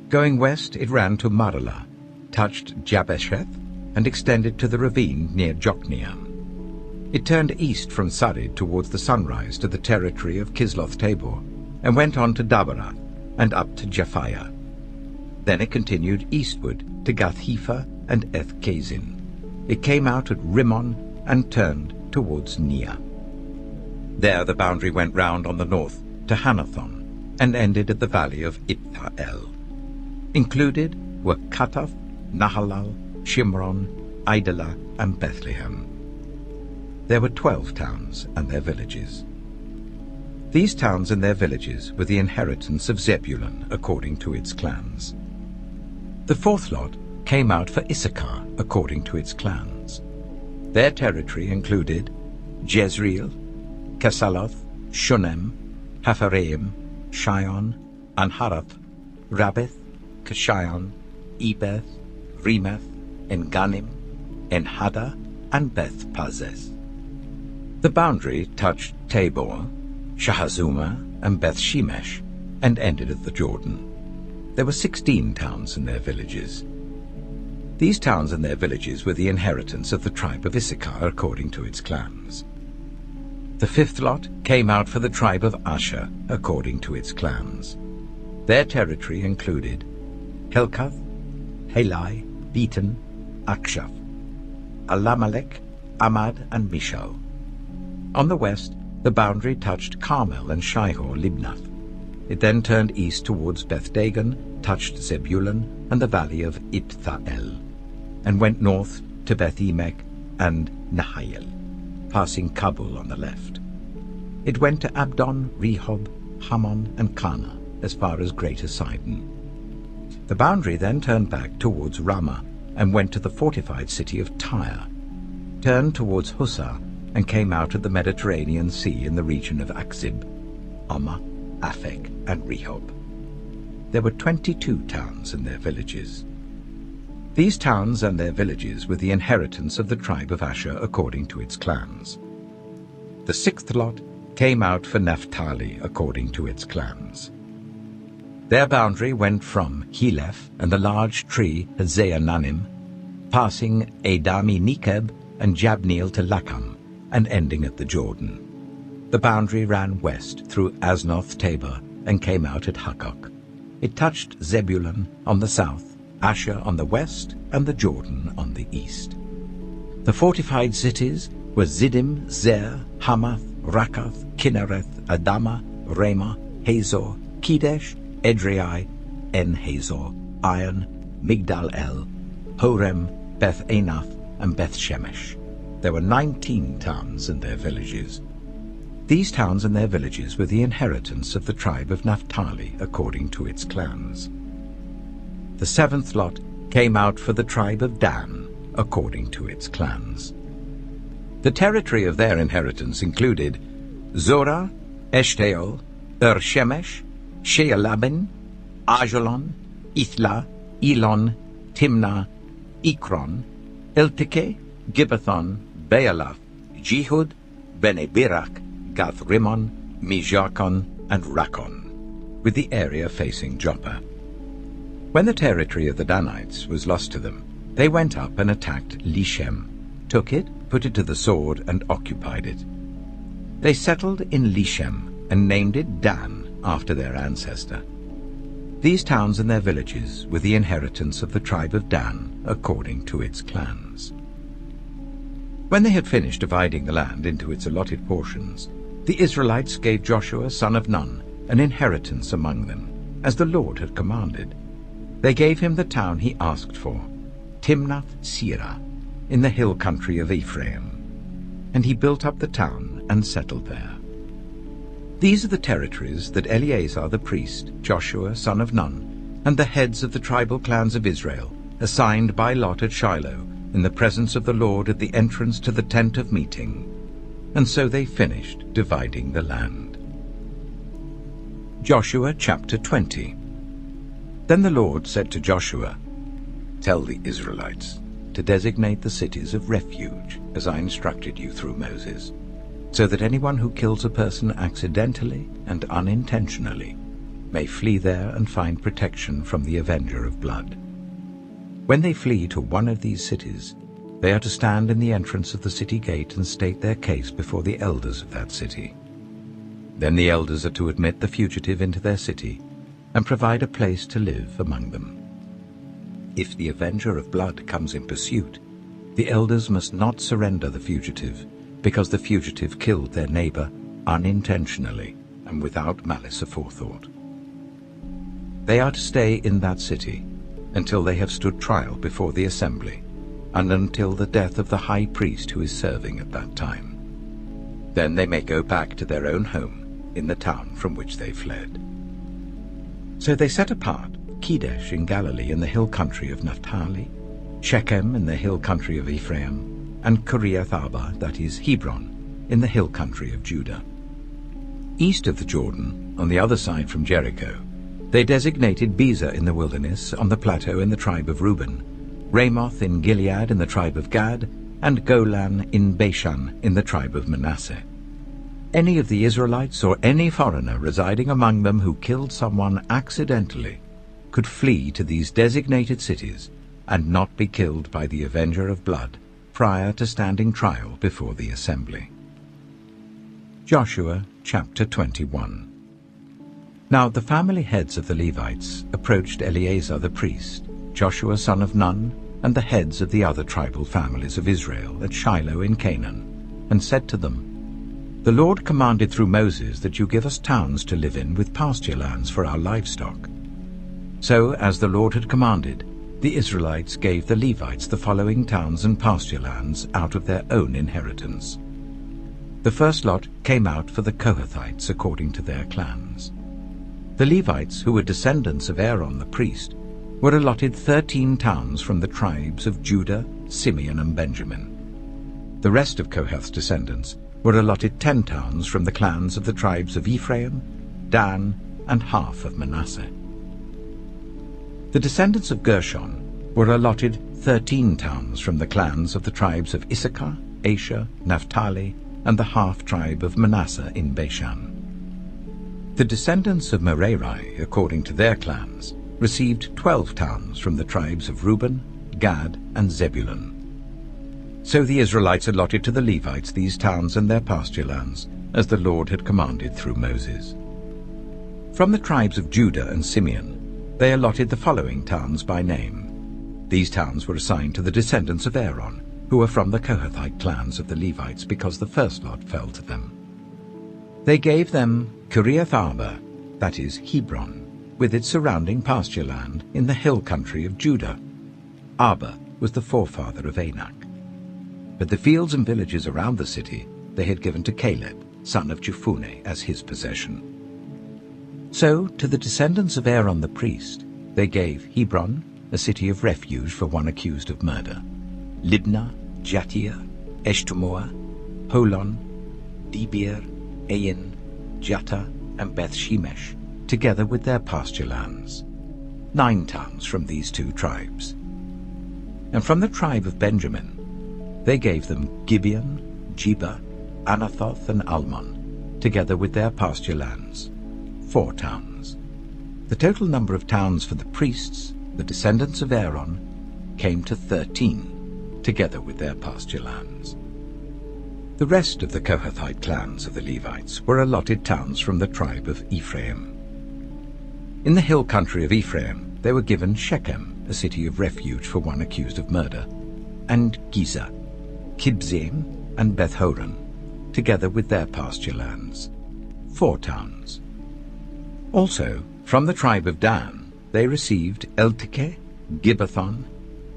A: Going west, it ran to Maralah, touched Jabesheth, and extended to the ravine near Jokneam. It turned east from Sarid towards the sunrise to the territory of Kisloth-tabor, and went on to Dabarath and up to Japhiah. Then it continued eastward to Gath-hepher and Eth-kazin. It came out at Rimmon and turned towards Neah. There the boundary went round on the north to Hanathon and ended at the valley of Iptha-el. Included were Kataph, Nahalal, Shimron, Idalah, and Bethlehem. There were 12 towns and their villages. These towns and their villages were the inheritance of Zebulun according to its clans. The fourth lot came out for Issachar according to its clans. Their territory included Jezreel, Kesaloth, Shunem, Hapharaim, Shion, Anharath, Rabbith, Beth-Kishayon, Ebeth, Remeth, En-Gannim, En-Haddah, and Beth-Pazzez. The boundary touched Tabor, Shahazuma, and Beth-Shemesh, and ended at the Jordan. There were 16 towns and their villages. These towns and their villages were the inheritance of the tribe of Issachar according to its clans. The fifth lot came out for the tribe of Asher according to its clans. Their territory included Helkath, Helai, Beaton, Akshaph, Alamelech, Amad, and Mishal. On the west, the boundary touched Carmel and Shihor-Libnath. It then turned east towards Beth-Dagon, touched Zebulun and the valley of Itthael, and went north to Beth-Emek and Nahayel, passing Kabul on the left. It went to Abdon, Rehob, Hammon, and Kana, as far as Greater Sidon. The boundary then turned back towards Ramah and went to the fortified city of Tyre, turned towards Hussah, and came out of the Mediterranean Sea in the region of Akzib, Ammah, Aphek, and Rehob. There were 22 towns and their villages. These towns and their villages were the inheritance of the tribe of Asher according to its clans. The sixth lot came out for Naphtali according to its clans. Their boundary went from Heleph and the large tree Zaananim, passing Adami Nekeb and Jabneel to Lakam, and ending at the Jordan. The boundary ran west through Aznoth Tabor and came out at Hukkok. It touched Zebulun on the south, Asher on the west, and the Jordan on the east. The fortified cities were Ziddim, Zer, Hamath, Rakath, Kinnereth, Adama, Ramah, Hazor, Kedesh, Edrei, En-Hazor, Iron, Migdal-El, Horem, Beth-Anath, and Beth-Shemesh. There were 19 towns and their villages. These towns and their villages were the inheritance of the tribe of Naphtali according to its clans. The seventh lot came out for the tribe of Dan according to its clans. The territory of their inheritance included Zorah, Eshtaol, Shemesh, Shealabin, Ajalon, Ithla, Elon, Timnah, Ekron, Elteke, Gibbethon, Baalath, Jehud, Bene-Berak, Gath-Rimmon, Mijakon, and Rakon, with the area facing Joppa. When the territory of the Danites was lost to them, they went up and attacked Lishem, took it, put it to the sword, and occupied it. They settled in Lishem and named it Dan after their ancestor. These towns and their villages were the inheritance of the tribe of Dan according to its clans. When they had finished dividing the land into its allotted portions, the Israelites gave Joshua son of Nun an inheritance among them, as the Lord had commanded. They gave him the town he asked for, Timnath-Serah, in the hill country of Ephraim, and he built up the town and settled there. These are the territories that Eleazar the priest, Joshua son of Nun, and the heads of the tribal clans of Israel assigned by lot at Shiloh in the presence of the Lord at the entrance to the tent of meeting. And so they finished dividing the land. Joshua chapter 20. Then the Lord said to Joshua, "Tell the Israelites to designate the cities of refuge, as I instructed you through Moses, so that anyone who kills a person accidentally and unintentionally may flee there and find protection from the avenger of blood. When they flee to one of these cities, they are to stand in the entrance of the city gate and state their case before the elders of that city. Then the elders are to admit the fugitive into their city and provide a place to live among them. If the avenger of blood comes in pursuit, the elders must not surrender the fugitive, because the fugitive killed their neighbor unintentionally and without malice aforethought. They are to stay in that city until they have stood trial before the assembly, and until the death of the high priest who is serving at that time. Then they may go back to their own home in the town from which they fled." So they set apart Kedesh in Galilee in the hill country of Naphtali, Shechem in the hill country of Ephraim, and Kiriath Arba, that is Hebron, in the hill country of Judah. East of the Jordan, on the other side from Jericho, They designated Bezer in the wilderness on the plateau in the tribe of Reuben, Ramoth in Gilead in the tribe of Gad, and Golan in Bashan in the tribe of Manasseh. Any of the Israelites or any foreigner residing among them who killed someone accidentally could flee to these designated cities and not be killed by the avenger of blood prior to standing trial before the assembly. Joshua chapter 21. Now the family heads of the Levites approached Eleazar the priest, Joshua son of Nun, and the heads of the other tribal families of Israel at Shiloh in Canaan, and said to them, "The Lord commanded through Moses that you give us towns to live in with pasture lands for our livestock." So, as the Lord had commanded, the Israelites gave the Levites the following towns and pasture lands out of their own inheritance. The first lot came out for the Kohathites according to their clans. The Levites, who were descendants of Aaron the priest, were allotted 13 towns from the tribes of Judah, Simeon, and Benjamin. The rest of Kohath's descendants were allotted 10 towns from the clans of the tribes of Ephraim, Dan, and half of Manasseh. The descendants of Gershon were allotted 13 towns from the clans of the tribes of Issachar, Asher, Naphtali, and the half-tribe of Manasseh in Bashan. The descendants of Merari, according to their clans, received 12 towns from the tribes of Reuben, Gad, and Zebulun. So the Israelites allotted to the Levites these towns and their pasture lands, as the Lord had commanded through Moses. From the tribes of Judah and Simeon, they allotted the following towns by name. These towns were assigned to the descendants of Aaron, who were from the Kohathite clans of the Levites, because the first lot fell to them. They gave them Kiriath-arba, that is, Hebron, with its surrounding pasture land in the hill country of Judah. Arba was the forefather of Anak. But the fields and villages around the city they had given to Caleb, son of Jephunneh, as his possession. So to the descendants of Aaron the priest they gave Hebron, a city of refuge for one accused of murder, Libnah, Jattir, Eshtemoa, Holon, Debir, Ain, Jatta, and Beth-shemesh, together with their pasture lands. 9 towns from these 2 tribes. And from the tribe of Benjamin they gave them Gibeon, Jeba, Anathoth, and Almon, together with their pasture lands, 4 towns. The total number of towns for the priests, the descendants of Aaron, came to 13, together with their pasture lands. The rest of the Kohathite clans of the Levites were allotted towns from the tribe of Ephraim. In the hill country of Ephraim they were given Shechem, a city of refuge for one accused of murder, and Giza, Kibzaim, and Beth-horon, together with their pasture lands, 4 towns. Also, from the tribe of Dan, they received Eltekeh, Gibbethon,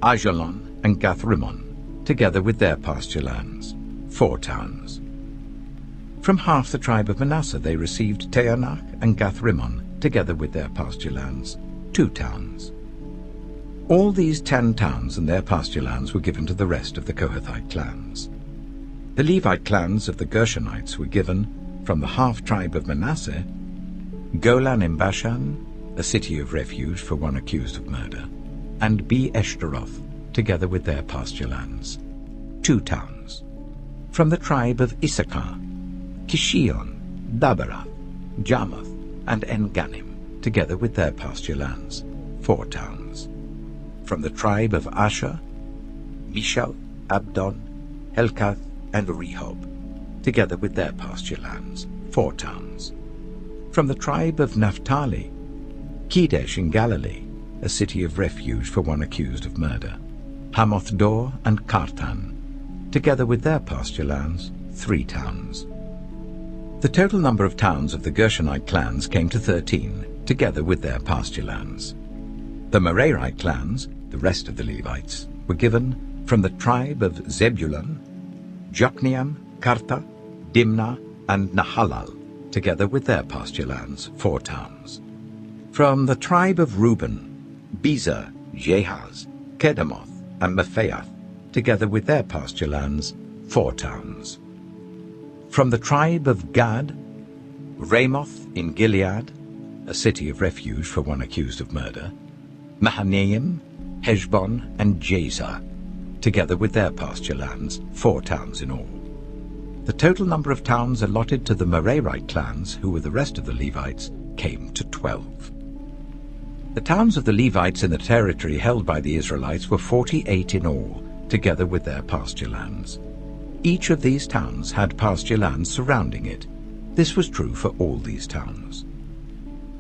A: Ajalon, and Gath-rimmon, together with their pasture lands, 4 towns. From half the tribe of Manasseh they received Taanach and Gath-rimmon, together with their pasture lands, 2 towns. All these 10 towns and their pasture lands were given to the rest of the Kohathite clans. The Levite clans of the Gershonites were given, from the half-tribe of Manasseh, Golan in Bashan, a city of refuge for one accused of murder, and Be-eshtaroth, together with their pasture lands, 2 towns. From the tribe of Issachar, Kishion, Daberath, Jarmuth, and En-gannim, together with their pasture lands, 4 towns. From the tribe of Asher, Mishal, Abdon, Helkath, and Rehob, together with their pasture lands, 4 towns. From the tribe of Naphtali, Kedesh in Galilee, a city of refuge for one accused of murder, Hamoth-dor and Kartan, together with their pasture lands, 3 towns. The total number of towns of the Gershonite clans came to 13, together with their pasture lands. The Merarite clans, the rest of the Levites, were given from the tribe of Zebulun, Jokneam, Karta, Dimnah, and Nahalal, together with their pasture lands, 4 towns. From the tribe of Reuben, Bezer, Jehaz, Kedemoth, and Mephaath, together with their pasture lands, 4 towns. From the tribe of Gad, Ramoth in Gilead, a city of refuge for one accused of murder, Mahanaim, Heshbon, and Jazer, together with their pasture lands, 4 towns in all. The total number of towns allotted to the Merarite clans, who were the rest of the Levites, came to 12. The towns of the Levites in the territory held by the Israelites were 48 in all, together with their pasture lands. Each of these towns had pasture lands surrounding it. This was true for all these towns.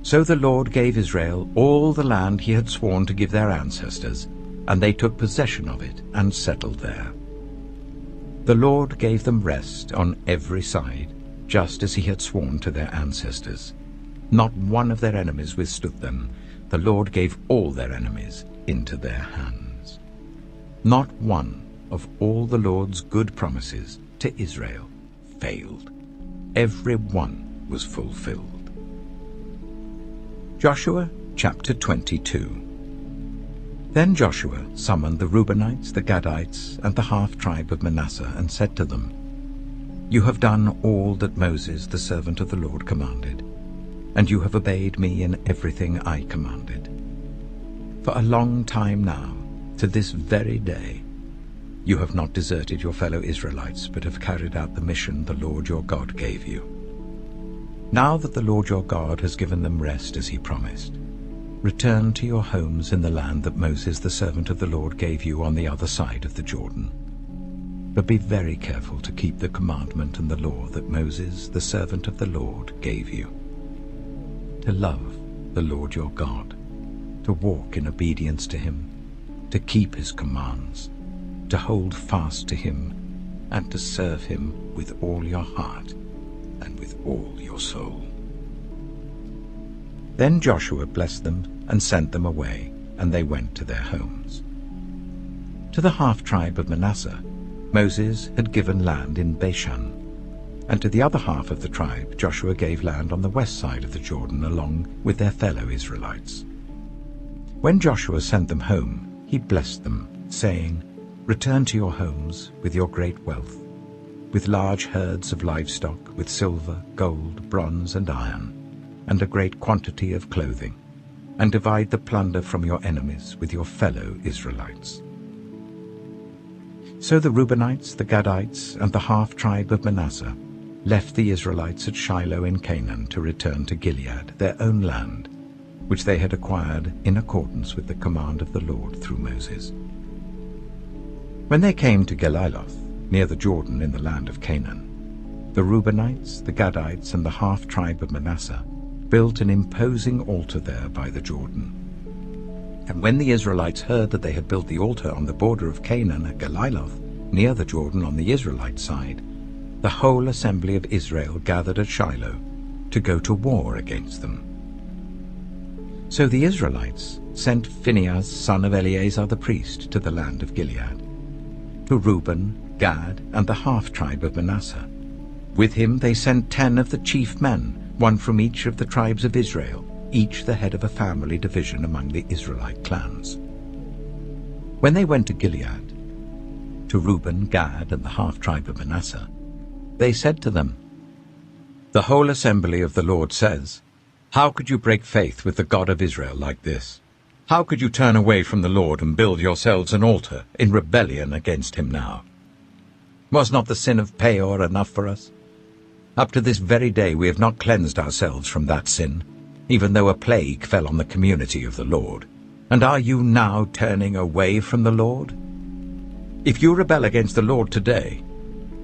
A: So the Lord gave Israel all the land he had sworn to give their ancestors, and they took possession of it and settled there. The Lord gave them rest on every side, just as he had sworn to their ancestors. Not one of their enemies withstood them. The Lord gave all their enemies into their hands. Not one of all the Lord's good promises to Israel failed. Every one was fulfilled. Joshua chapter 22. Then Joshua summoned the Reubenites, the Gadites, and the half-tribe of Manasseh, and said to them, "You have done all that Moses, the servant of the Lord, commanded, and you have obeyed me in everything I commanded. For a long time now, to this very day, you have not deserted your fellow Israelites, but have carried out the mission the Lord your God gave you. Now that the Lord your God has given them rest as he promised, return to your homes in the land that Moses, the servant of the Lord, gave you on the other side of the Jordan. But be very careful to keep the commandment and the law that Moses, the servant of the Lord, gave you. To love the Lord your God, to walk in obedience to him, to keep his commands, to hold fast to him, and to serve him with all your heart and with all your soul." Then Joshua blessed them and sent them away, and they went to their homes. To the half-tribe of Manasseh, Moses had given land in Bashan, and to the other half of the tribe Joshua gave land on the west side of the Jordan along with their fellow Israelites. When Joshua sent them home, he blessed them, saying, "Return to your homes with your great wealth, with large herds of livestock, with silver, gold, bronze, and iron, and a great quantity of clothing, and divide the plunder from your enemies with your fellow Israelites." So the Reubenites, the Gadites, and the half-tribe of Manasseh left the Israelites at Shiloh in Canaan to return to Gilead, their own land, which they had acquired in accordance with the command of the Lord through Moses. When they came to Geliloth, near the Jordan in the land of Canaan, the Reubenites, the Gadites, and the half-tribe of Manasseh built an imposing altar there by the Jordan. And when the Israelites heard that they had built the altar on the border of Canaan at Geliloth, near the Jordan on the Israelite side, the whole assembly of Israel gathered at Shiloh to go to war against them. So the Israelites sent Phinehas, son of Eleazar the priest, to the land of Gilead, to Reuben, Gad, and the half-tribe of Manasseh. With him they sent 10 of the chief men, one from each of the tribes of Israel, each the head of a family division among the Israelite clans. When they went to Gilead, to Reuben, Gad, and the half-tribe of Manasseh, they said to them, "The whole assembly of the Lord says, 'How could you break faith with the God of Israel like this? How could you turn away from the Lord and build yourselves an altar in rebellion against him now? Was not the sin of Peor enough for us? Up to this very day we have not cleansed ourselves from that sin, even though a plague fell on the community of the Lord. And are you now turning away from the Lord? If you rebel against the Lord today,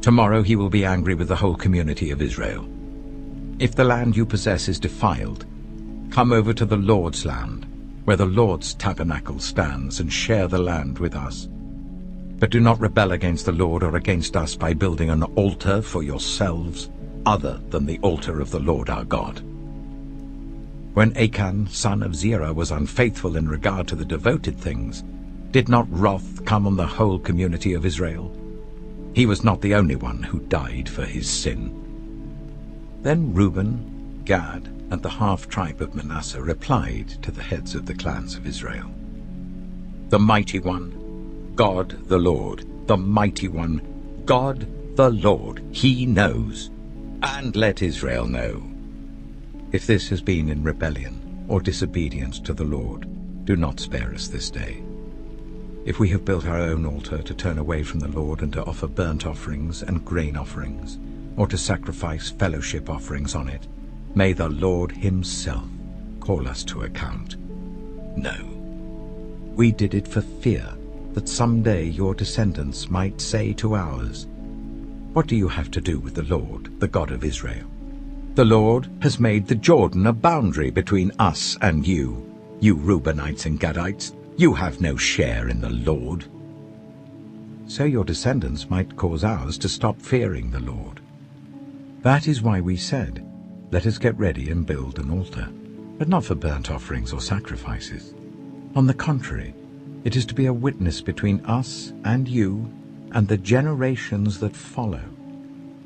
A: tomorrow he will be angry with the whole community of Israel. If the land you possess is defiled, come over to the Lord's land, where the Lord's tabernacle stands, and share the land with us. But do not rebel against the Lord or against us by building an altar for yourselves, other than the altar of the Lord our God." When Achan, son of Zerah, was unfaithful in regard to the devoted things, did not wrath come on the whole community of Israel? He was not the only one who died for his sin. Then Reuben, Gad, and the half-tribe of Manasseh replied to the heads of the clans of Israel, "The mighty one, God the Lord, the mighty one, God the Lord, he knows, and let Israel know. If this has been in rebellion or disobedience to the Lord, do not spare us this day. If we have built our own altar to turn away from the Lord and to offer burnt offerings and grain offerings, or to sacrifice fellowship offerings on it, may the Lord himself call us to account. No, we did it for fear that someday your descendants might say to ours, "What do you have to do with the Lord, the God of Israel? The Lord has made the Jordan a boundary between us and you Reubenites and Gadites. You have no share in the Lord." So your descendants might cause ours to stop fearing the Lord. That is why we said, "Let us get ready and build an altar," but not for burnt offerings or sacrifices. On the contrary, it is to be a witness between us and you and the generations that follow,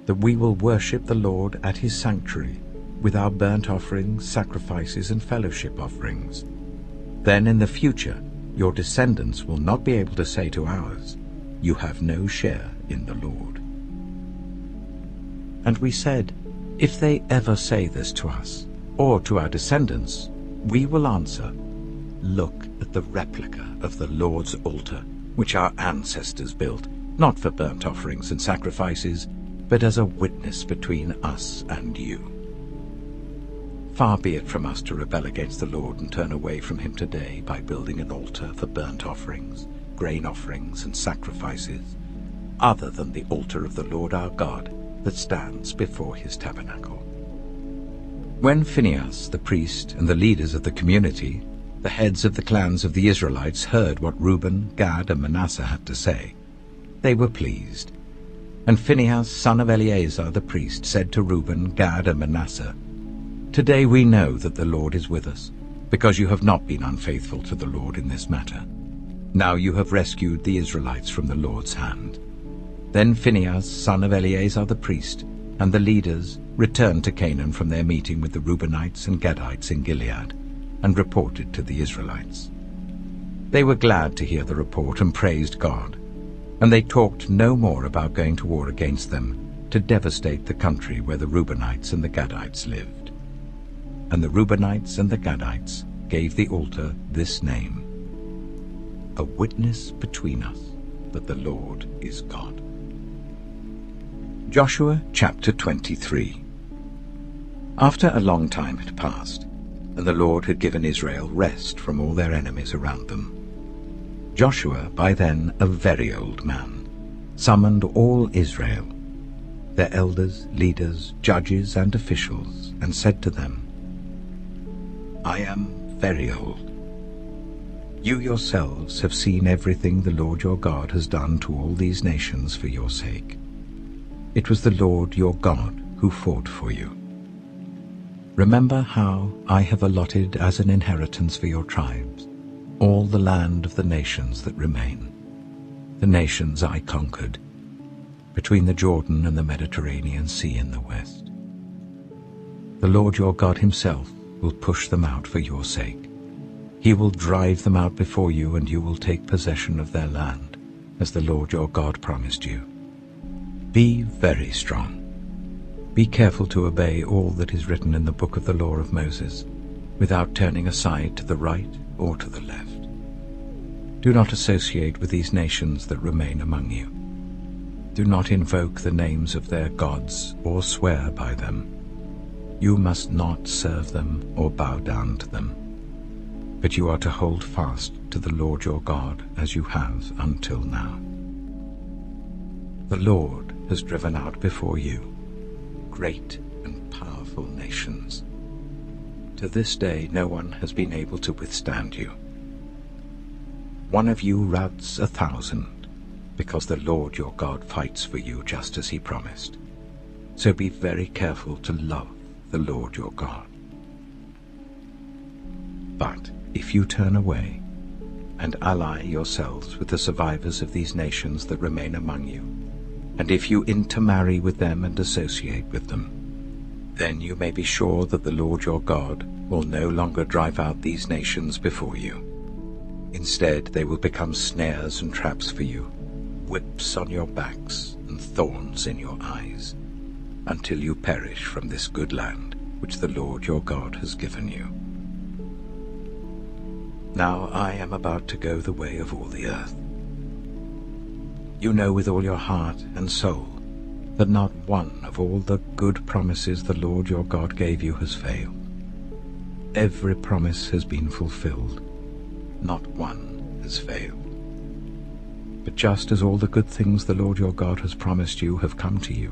A: that we will worship the Lord at his sanctuary with our burnt offerings, sacrifices, and fellowship offerings. Then in the future, your descendants will not be able to say to ours, "You have no share in the Lord." And we said, if they ever say this to us, or to our descendants, we will answer, "Look at the replica of the Lord's altar, which our ancestors built, not for burnt offerings and sacrifices, but as a witness between us and you." Far be it from us to rebel against the Lord and turn away from him today by building an altar for burnt offerings, grain offerings, and sacrifices, other than the altar of the Lord our God that stands before his tabernacle. When Phinehas the priest and the leaders of the community, the heads of the clans of the Israelites, heard what Reuben, Gad, and Manasseh had to say, they were pleased. And Phinehas, son of Eleazar the priest, said to Reuben, Gad, and Manasseh, "Today we know that the Lord is with us, because you have not been unfaithful to the Lord in this matter. Now you have rescued the Israelites from the Lord's hand." Then Phinehas, son of Eleazar the priest, and the leaders returned to Canaan from their meeting with the Reubenites and Gadites in Gilead, and reported to the Israelites. They were glad to hear the report and praised God, and they talked no more about going to war against them to devastate the country where the Reubenites and the Gadites lived. And the Reubenites and the Gadites gave the altar this name: "A witness between us that the Lord is God." Joshua chapter 23. After a long time had passed, and the Lord had given Israel rest from all their enemies around them, Joshua, by then a very old man, summoned all Israel, their elders, leaders, judges, and officials, and said to them, "I am very old. You yourselves have seen everything the Lord your God has done to all these nations for your sake. It was the Lord your God who fought for you. Remember how I have allotted as an inheritance for your tribes all the land of the nations that remain, the nations I conquered, between the Jordan and the Mediterranean Sea in the west. The Lord your God himself will push them out for your sake. He will drive them out before you, and you will take possession of their land, as the Lord your God promised you. Be very strong. Be careful to obey all that is written in the book of the law of Moses, without turning aside to the right or to the left. Do not associate with these nations that remain among you. Do not invoke the names of their gods or swear by them. You must not serve them or bow down to them, but you are to hold fast to the Lord your God as you have until now. The Lord has driven out before you great and powerful nations. To this day no one has been able to withstand you. One of you routs 1,000, because the Lord your God fights for you just as he promised. So be very careful to love the Lord your God. But if you turn away and ally yourselves with the survivors of these nations that remain among you, and if you intermarry with them and associate with them, then you may be sure that the Lord your God will no longer drive out these nations before you. Instead, they will become snares and traps for you, whips on your backs and thorns in your eyes, until you perish from this good land which the Lord your God has given you. Now I am about to go the way of all the earth. You know with all your heart and soul that not one of all the good promises the Lord your God gave you has failed. Every promise has been fulfilled, not one has failed. But just as all the good things the Lord your God has promised you have come to you,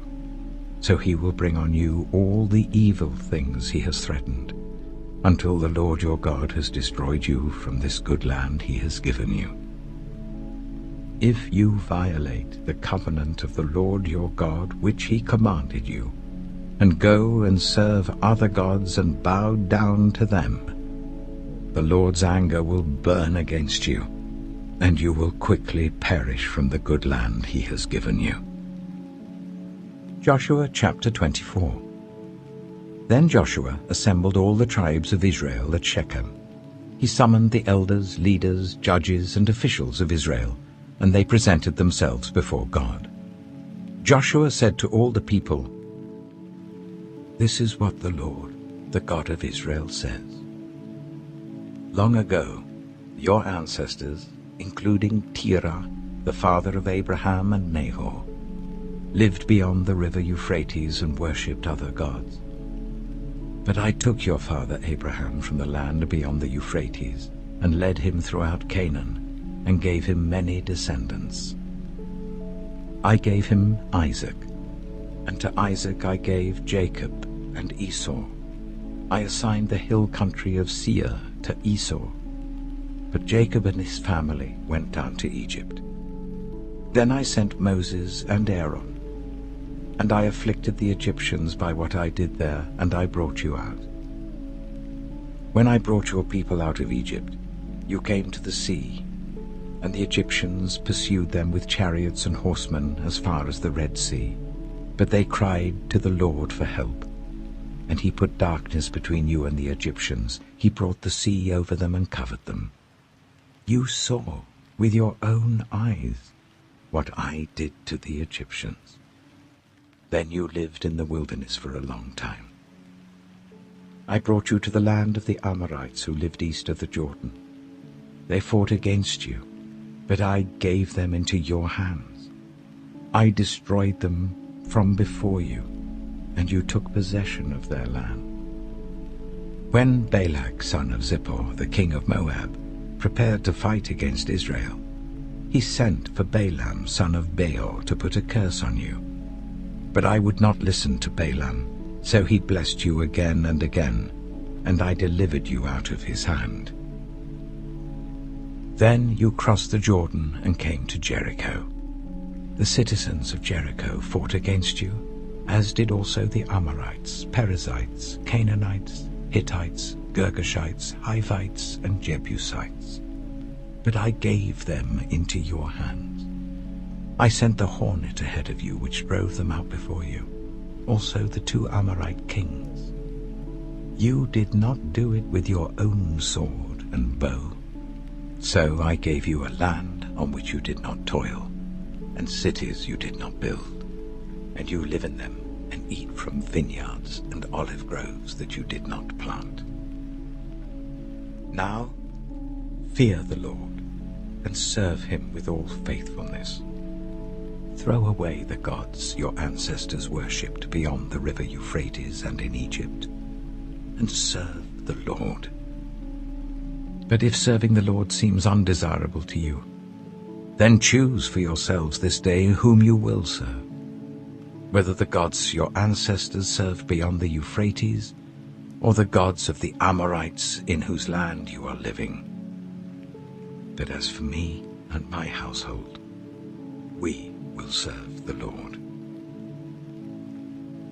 A: so he will bring on you all the evil things he has threatened, until the Lord your God has destroyed you from this good land he has given you. If you violate the covenant of the Lord your God which he commanded you, and go and serve other gods and bow down to them, the Lord's anger will burn against you, and you will quickly perish from the good land he has given you. Joshua chapter 24. Then Joshua assembled all the tribes of Israel at Shechem. He summoned the elders, leaders, judges, and officials of Israel, and they presented themselves before God. Joshua said to all the people, "This is what the Lord, the God of Israel, says. Long ago, your ancestors, including Terah, the father of Abraham and Nahor, lived beyond the river Euphrates and worshipped other gods. But I took your father Abraham from the land beyond the Euphrates and led him throughout Canaan and gave him many descendants. I gave him Isaac, and to Isaac I gave Jacob and Esau. I assigned the hill country of Seir to Esau, but Jacob and his family went down to Egypt. Then I sent Moses and Aaron, and I afflicted the Egyptians by what I did there, and I brought you out. When I brought your people out of Egypt, you came to the sea, and the Egyptians pursued them with chariots and horsemen as far as the Red Sea. But they cried to the Lord for help, and he put darkness between you and the Egyptians. He brought the sea over them and covered them. You saw with your own eyes what I did to the Egyptians. Then you lived in the wilderness for a long time. I brought you to the land of the Amorites who lived east of the Jordan. They fought against you, but I gave them into your hands. I destroyed them from before you, and you took possession of their land. When Balak, son of Zippor, the king of Moab, prepared to fight against Israel, he sent for Balaam, son of Beor, to put a curse on you. But I would not listen to Balaam, so he blessed you again and again, and I delivered you out of his hand. Then you crossed the Jordan and came to Jericho. The citizens of Jericho fought against you, as did also the Amorites, Perizzites, Canaanites, Hittites, Girgashites, Hivites, and Jebusites. But I gave them into your hands. I sent the hornet ahead of you, which drove them out before you, also the 2 Amorite kings. You did not do it with your own sword and bow. So I gave you a land on which you did not toil, and cities you did not build, and you live in them and eat from vineyards and olive groves that you did not plant. Now fear the Lord and serve him with all faithfulness. Throw away the gods your ancestors worshipped beyond the river Euphrates and in Egypt, and serve the Lord. But if serving the Lord seems undesirable to you, then choose for yourselves this day whom you will serve, whether the gods your ancestors served beyond the Euphrates, or the gods of the Amorites in whose land you are living. But as for me and my household, we will serve the Lord."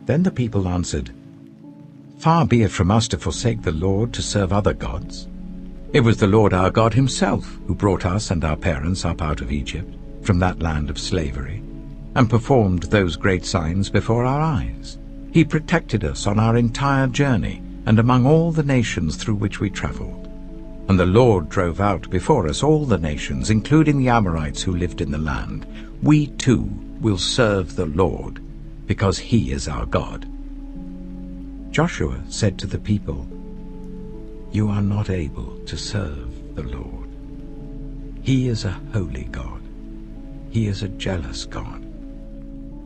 A: Then the people answered, "Far be it from us to forsake the Lord to serve other gods. It was the Lord our God himself who brought us and our parents up out of Egypt, from that land of slavery, and performed those great signs before our eyes. He protected us on our entire journey and among all the nations through which we traveled. And the Lord drove out before us all the nations, including the Amorites who lived in the land. We too will serve the Lord, because he is our God." Joshua said to the people, "You are not able to serve the Lord. He is a holy God. He is a jealous God.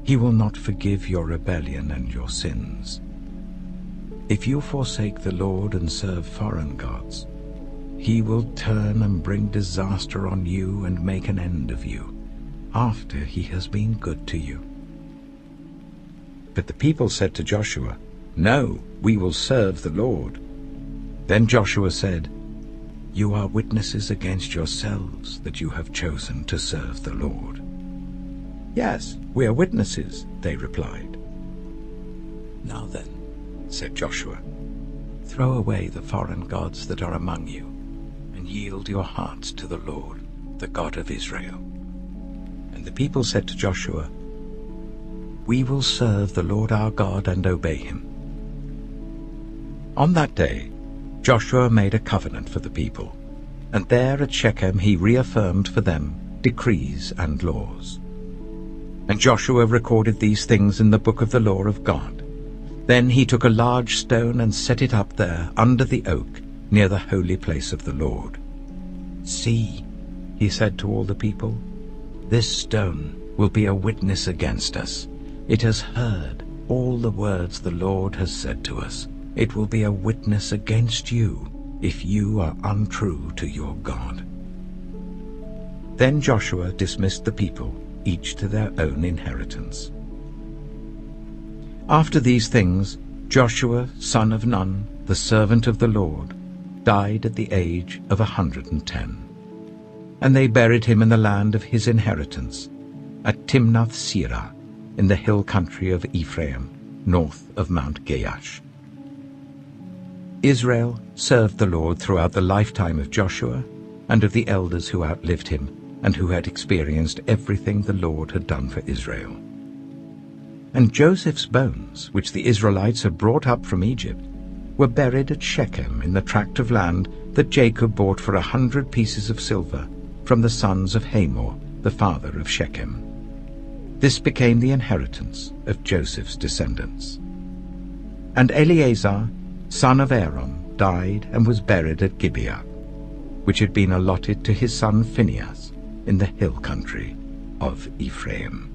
A: He will not forgive your rebellion and your sins. If you forsake the Lord and serve foreign gods, He will turn and bring disaster on you and make an end of you, after He has been good to you." But the people said to Joshua, "No, we will serve the Lord." Then Joshua said, "You are witnesses against yourselves that you have chosen to serve the Lord." "Yes, we are witnesses," they replied. "Now then," said Joshua, "throw away the foreign gods that are among you, and yield your hearts to the Lord, the God of Israel." And the people said to Joshua, "We will serve the Lord our God and obey Him." On that day, Joshua made a covenant for the people, and there at Shechem he reaffirmed for them decrees and laws. And Joshua recorded these things in the book of the law of God. Then he took a large stone and set it up there under the oak near the holy place of the Lord. "See," he said to all the people, "this stone will be a witness against us. It has heard all the words the Lord has said to us. It will be a witness against you if you are untrue to your God." Then Joshua dismissed the people, each to their own inheritance. After these things, Joshua, son of Nun, the servant of the Lord, died at the age of 110. And they buried him in the land of his inheritance, at Timnath-Serah, in the hill country of Ephraim, north of Mount Gaash. Israel served the Lord throughout the lifetime of Joshua and of the elders who outlived him and who had experienced everything the Lord had done for Israel. And Joseph's bones, which the Israelites had brought up from Egypt, were buried at Shechem in the tract of land that Jacob bought for 100 pieces of silver from the sons of Hamor, the father of Shechem. This became the inheritance of Joseph's descendants. And Eleazar, son of Aaron, died and was buried at Gibeah, which had been allotted to his son Phinehas in the hill country of Ephraim.